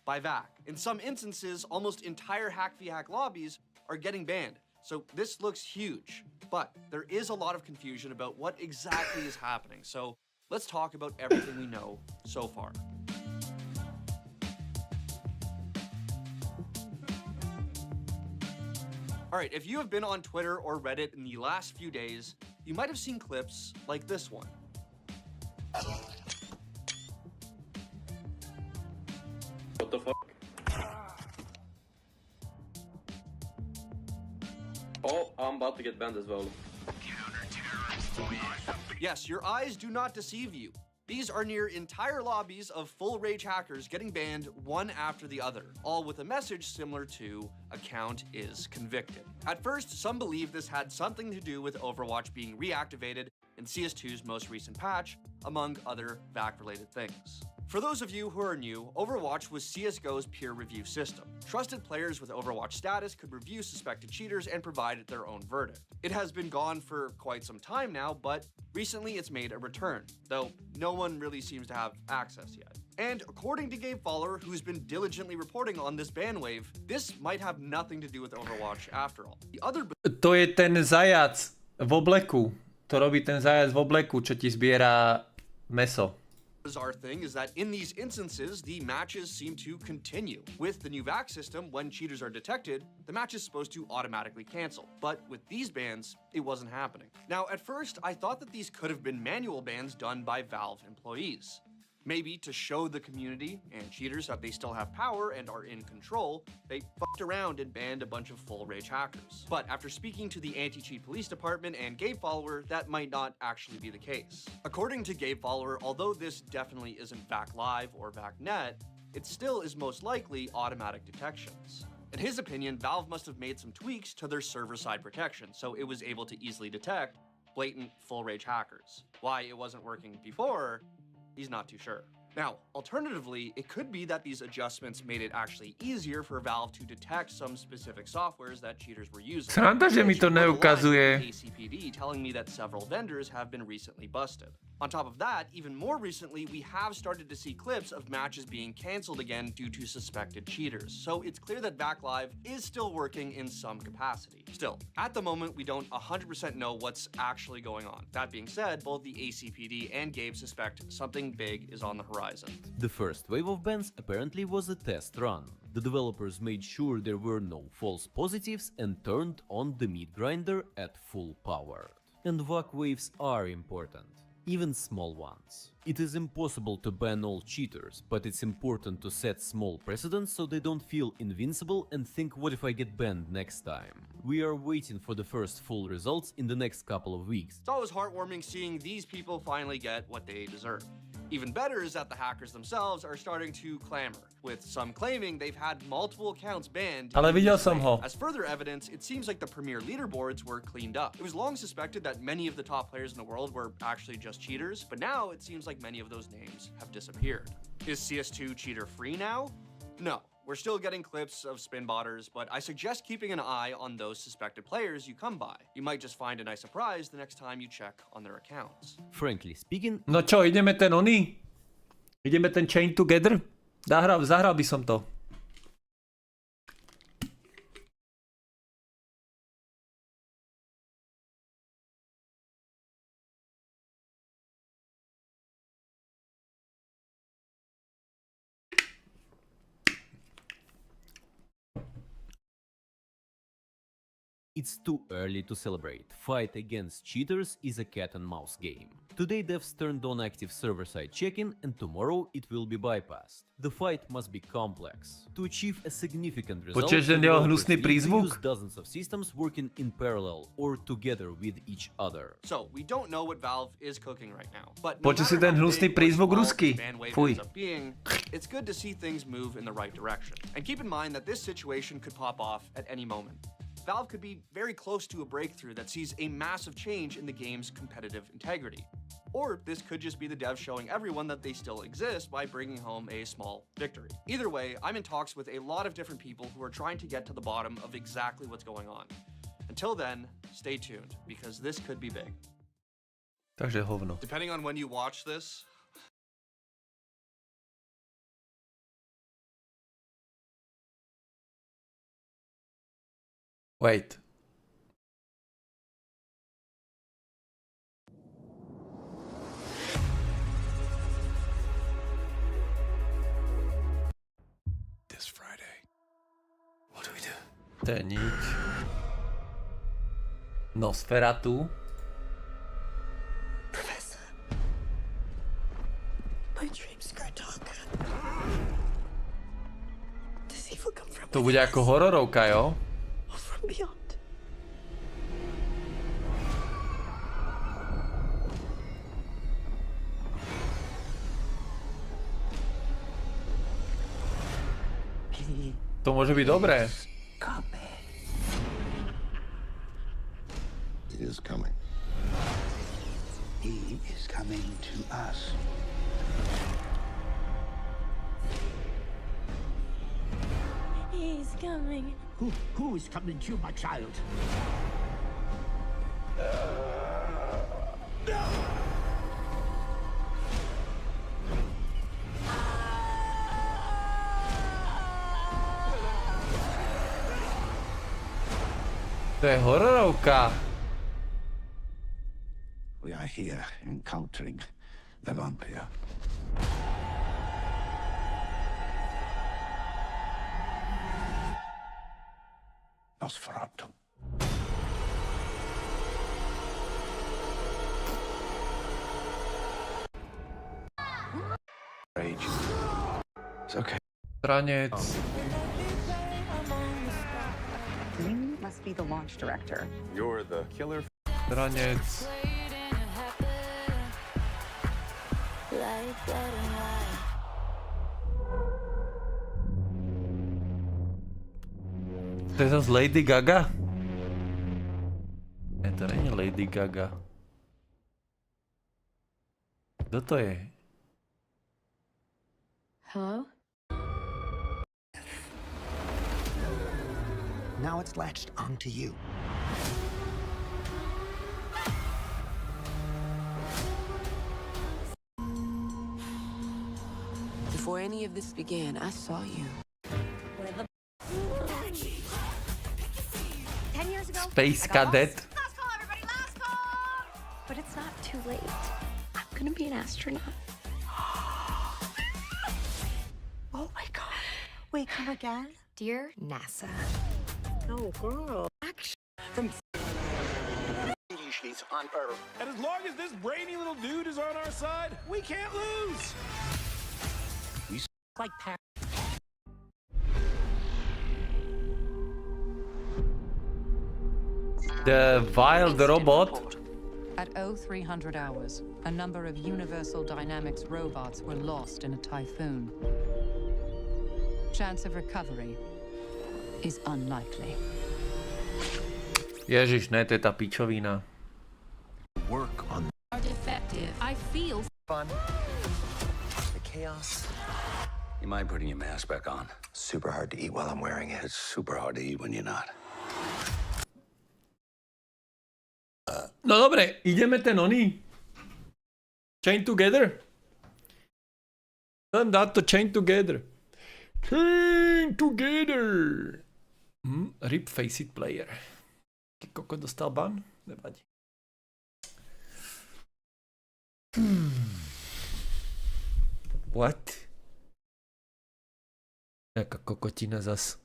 by VAC. In some instances, almost entire hack-v-hack lobbies are getting banned. So this looks huge, but there is a lot of confusion about what exactly is happening. So let's talk about everything we know so far. Alright, if you have been on Twitter or Reddit in the last few days, you might have seen clips like this one. What the fuck? Oh, I'm about to get banned as well. Yes, your eyes do not deceive you. These are near entire lobbies of full rage hackers getting banned one after the other, all with a message similar to account is convicted. At first, some believe this had something to do with Overwatch being reactivated in CS2's most recent patch, among other VAC-related things. For those of you who are new, Overwatch was CSGO's peer review system. Trusted players with Overwatch status could review suspected cheaters and provide their own verdict. It has been gone for quite some time now, but recently it's made a return, though no one really seems to have access yet. And according to Gabe Fowler, who's been diligently reporting on this ban wave, this might have nothing to do with Overwatch after all. The other To je ten zajac v obleku. To robí ten zajac v obleku, čo ti zbiera meso. bizarre thing is that in these instances, the matches seem to continue. With the new VAC system, when cheaters are detected, the match is supposed to automatically cancel. But with these bans, it wasn't happening. Now, at first, I thought that these could have been manual bans done by Valve employees. Maybe to show the community and cheaters that they still have power and are in control, they fucked around and banned a bunch of full rage hackers. But after speaking to the anti-cheat police department and Gabe Follower, that might not actually be the case. According to Gabe Follower, although this definitely isn't VAC Live or VAC Net, it still is most likely automatic detections. In his opinion, Valve must have made some tweaks to their server-side protection, so it was able to easily detect blatant full rage hackers. Why it wasn't working before, he's not too sure. Now, alternatively, it could be that these adjustments made it actually easier for Valve to detect some specific softwares that cheaters were using. Sranda, že mi to neukazuje. ACPD telling me that several vendors have been recently busted. On top of that, even more recently, we have started to see clips of matches being canceled again due to suspected cheaters. So it's clear that VAC Live is still working in some capacity. Still, at the moment, we don't 100% know what's actually going on. That being said, both the ACPD and Gabe suspect something big is on the horizon. The first wave of bans apparently was a test run. The developers made sure there were no false positives and turned on the meat grinder at full power. And VAC waves are important. Even small ones. It is impossible to ban all cheaters, but it's important to set small precedents so they don't feel invincible and think, what if I get banned next time? We are waiting for the first full results in the next couple of weeks. It's always heartwarming seeing these people finally get what they deserve. Even better is that the hackers themselves are starting to clamor, with some claiming they've had multiple accounts banned. Ale viděl jsem ho. As further evidence, it seems like the premier leaderboards were cleaned up. It was long suspected that many of the top players in the world were actually just cheaters, but now it seems like many of those names have disappeared. Is CS2 cheater free now? No. We're still getting clips of spin botters, but I suggest keeping an eye on those suspected players you come by. You might just find a nice surprise the next time you check on their accounts. Frankly speaking, No čo, ideme ten oný? Ideme ten Chain Together? Zahral by som to. it's too early to celebrate. Fight against cheaters is a cat and mouse game. Today devs turned on active server-side check-in and tomorrow it will be bypassed. The fight must be complex. To achieve a significant result, Počuješ, že měl hnusný use prízvuk? dozens of systems working in parallel or together with each other. So, we don't know what Valve is cooking right now. But Počuj si ten hnusný prízvuk rusky. Fuj. It's good to see things move in the right direction. And keep in mind that this situation could pop off at any moment. Valve could be very close to a breakthrough that sees a massive change in the game's competitive integrity. Or this could just be the devs showing everyone that they still exist by bringing home a small victory. Either way, I'm in talks with a lot of different people who are trying to get to the bottom of exactly what's going on. Until then, stay tuned, because this could be big. Takže hovno. Depending on when you watch this, Wait. This Friday. What do we do? To je nič. Nosferatu. Professor, my dreams grow darker. Does evil come from To bude ako hororovka, jo? or from beyond? To môže byť dobré. He is coming. He is coming to us. He's coming. Who is coming to my child? To je hororovka. We are here encountering the vampire. Nosferatu. Rage. It's okay. Stranec. You must be the launch director. You're the killer. Stranec. To je zase Lady Gaga? Ne, to není Lady Gaga. Kto to je? Hello? Now it's latched onto you. Before any of this began, I saw you. 10 years ago, Space I got Cadet. lost. Last call, everybody, last call! But it's not too late. I'm gonna be an astronaut. Oh my god. Wait, come again? Dear NASA. Oh, girl. Action. From Species on Earth. And as long as this brainy little dude is on our side, we can't lose. Like The Wild Robot. At 0300 hours, a number of Universal Dynamics robots were lost in a typhoon. Chance of recovery is unlikely. Ježiš, ne, to je tá pičovina. work on Are defective. I feel fun. The chaos. You mind putting your mask back on? Super hard to eat while I'm wearing it. It's super hard to eat when you're not. No dobre, ideme ten oný. Chain together. Dám dať to chain together. Chain together. Rip face it player. Koko dostal ban? Nevadí. What? Jaká kokotina zas.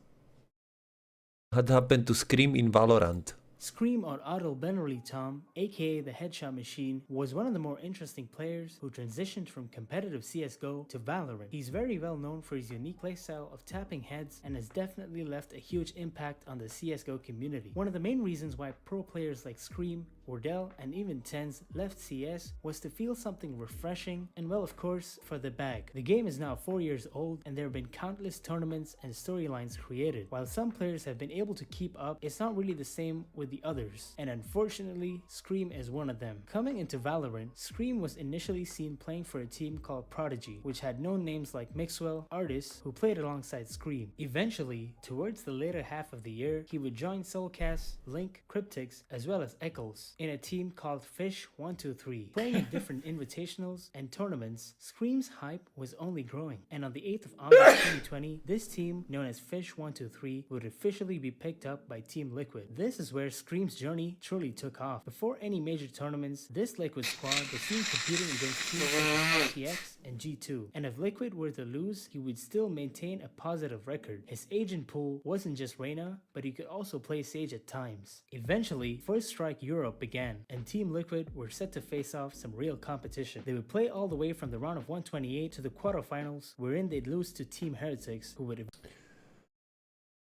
What happened to Scream in Valorant? Scream, or Otto Bennerly Tom, aka the Headshot Machine, was one of the more interesting players who transitioned from competitive CSGO to Valorant. He's very well known for his unique playstyle of tapping heads and has definitely left a huge impact on the CSGO community. One of the main reasons why pro players like Scream, Wardell, and even Tenz left CS was to feel something refreshing and, well, of course, for the bag. The game is now 4 years old and there have been countless tournaments and storylines created. While some players have been able to keep up, it's not really the same with the others, and unfortunately, Scream is one of them. Coming into Valorant, Scream was initially seen playing for a team called Prodigy, which had known names like Mixwell, Artis, who played alongside Scream. Eventually, towards the later half of the year, he would join Soulcast, Link, Cryptix, as well as Echoes. in a team called Fish 123. Playing in different invitationals and tournaments, Scream's hype was only growing. And on the 8th of August 2020, this team, known as Fish 123, would officially be picked up by Team Liquid. This is where Scream's journey truly took off. Before any major tournaments, this Liquid squad was seen competing against teams like TX and G2. And if Liquid were to lose, he would still maintain a positive record. His agent pool wasn't just Reyna, but he could also play Sage at times. Eventually, First Strike Europe began, and Team Liquid were set to face off some real competition. They would play all the way from the round of 128 to the quarterfinals, wherein they'd lose to Team Heretics, who would...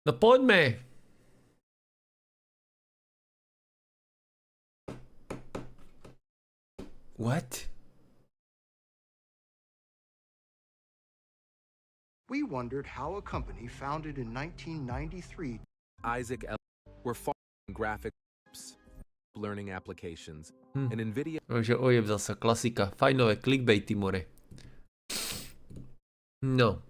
No poďme! What? We wondered how a company founded in 1993 Isaac L. were far graphics, learning applications, and NVIDIA. Takže ojeb zase klasika. Fajnové clickbaity more. No.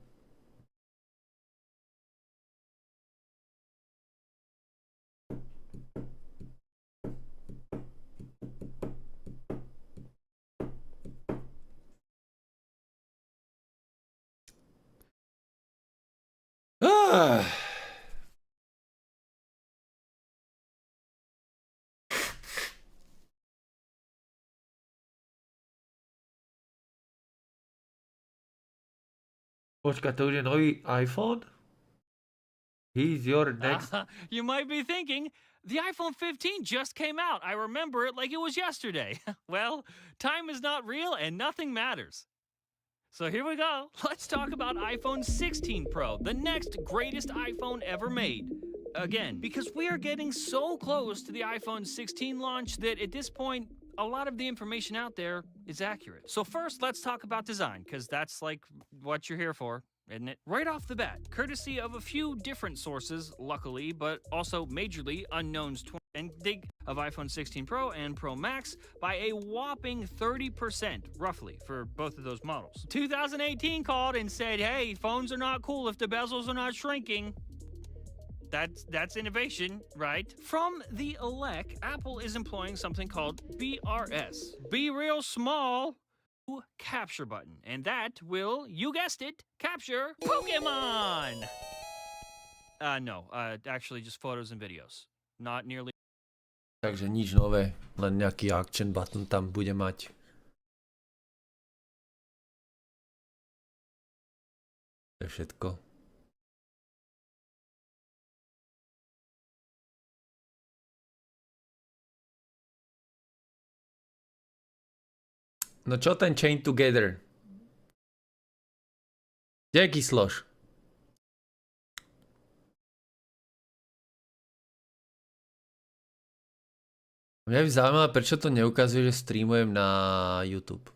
Počkaj, to už je nový iPhone? He's your next... You might be thinking, the iPhone 15 just came out. I remember it like it was yesterday. Well, time is not real and nothing matters. So here we go. Let's talk about iPhone 16 Pro, the next greatest iPhone ever made. Again, because we are getting so close to the iPhone 16 launch that at this point, a lot of the information out there is accurate. So first, let's talk about design, because that's like what you're here for, isn't it? Right off the bat, courtesy of a few different sources, luckily, but also majorly unknowns, and dig of iPhone 16 Pro and Pro Max by a whopping 30%, roughly, for both of those models. 2018 called and said, hey, phones are not cool if the bezels are not shrinking. That's innovation, right? From the elec, Apple is employing something called BRS. Be real small capture button. And that will, you guessed it, capture Pokemon! No, actually just photos and videos. Not nearly... Takže nič nové, len nejaký action button tam bude mať. To je všetko. No čo ten chain together? Kde je Kysloš? Mňa by zaujímalo, prečo to neukazuje, že streamujem na YouTube.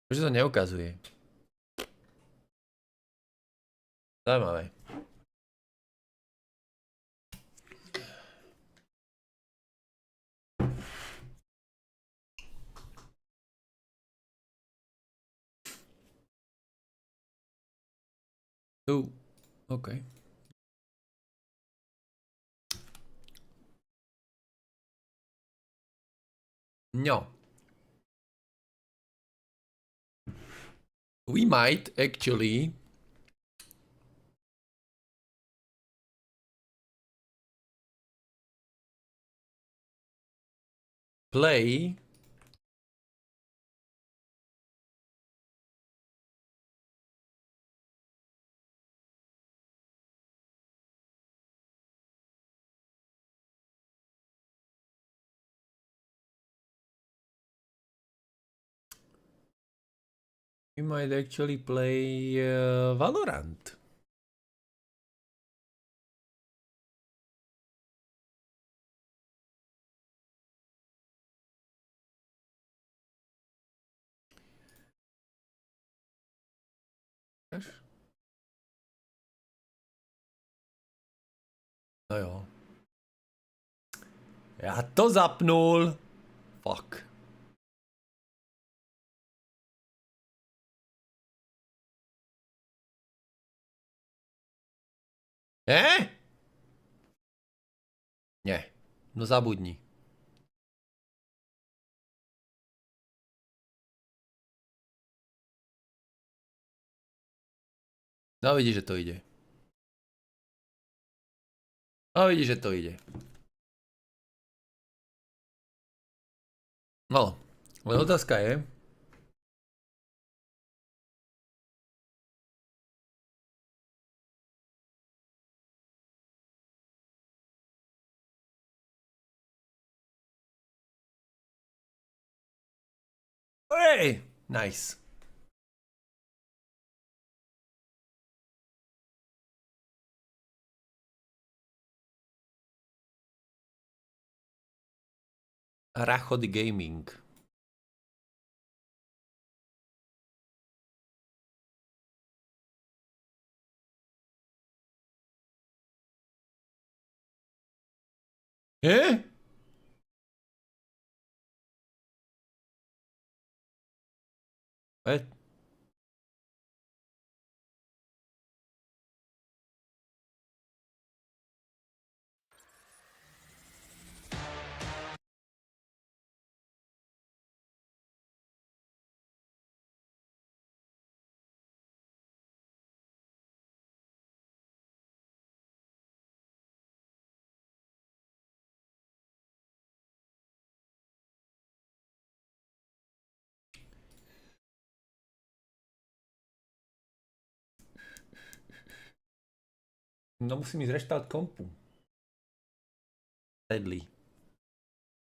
Prečo to neukazuje? Zaujímavé. Okay. No. We might actually play we might actually play Valorant. No jo. Já to zapnul. Fuck. No zabudni. No vidíš, že to ide. No vidíš, že to ide. No, ale otázka je... Hey! Nice. Rachody Gaming. Eh? No musím ísť reštart kompu. Sedli.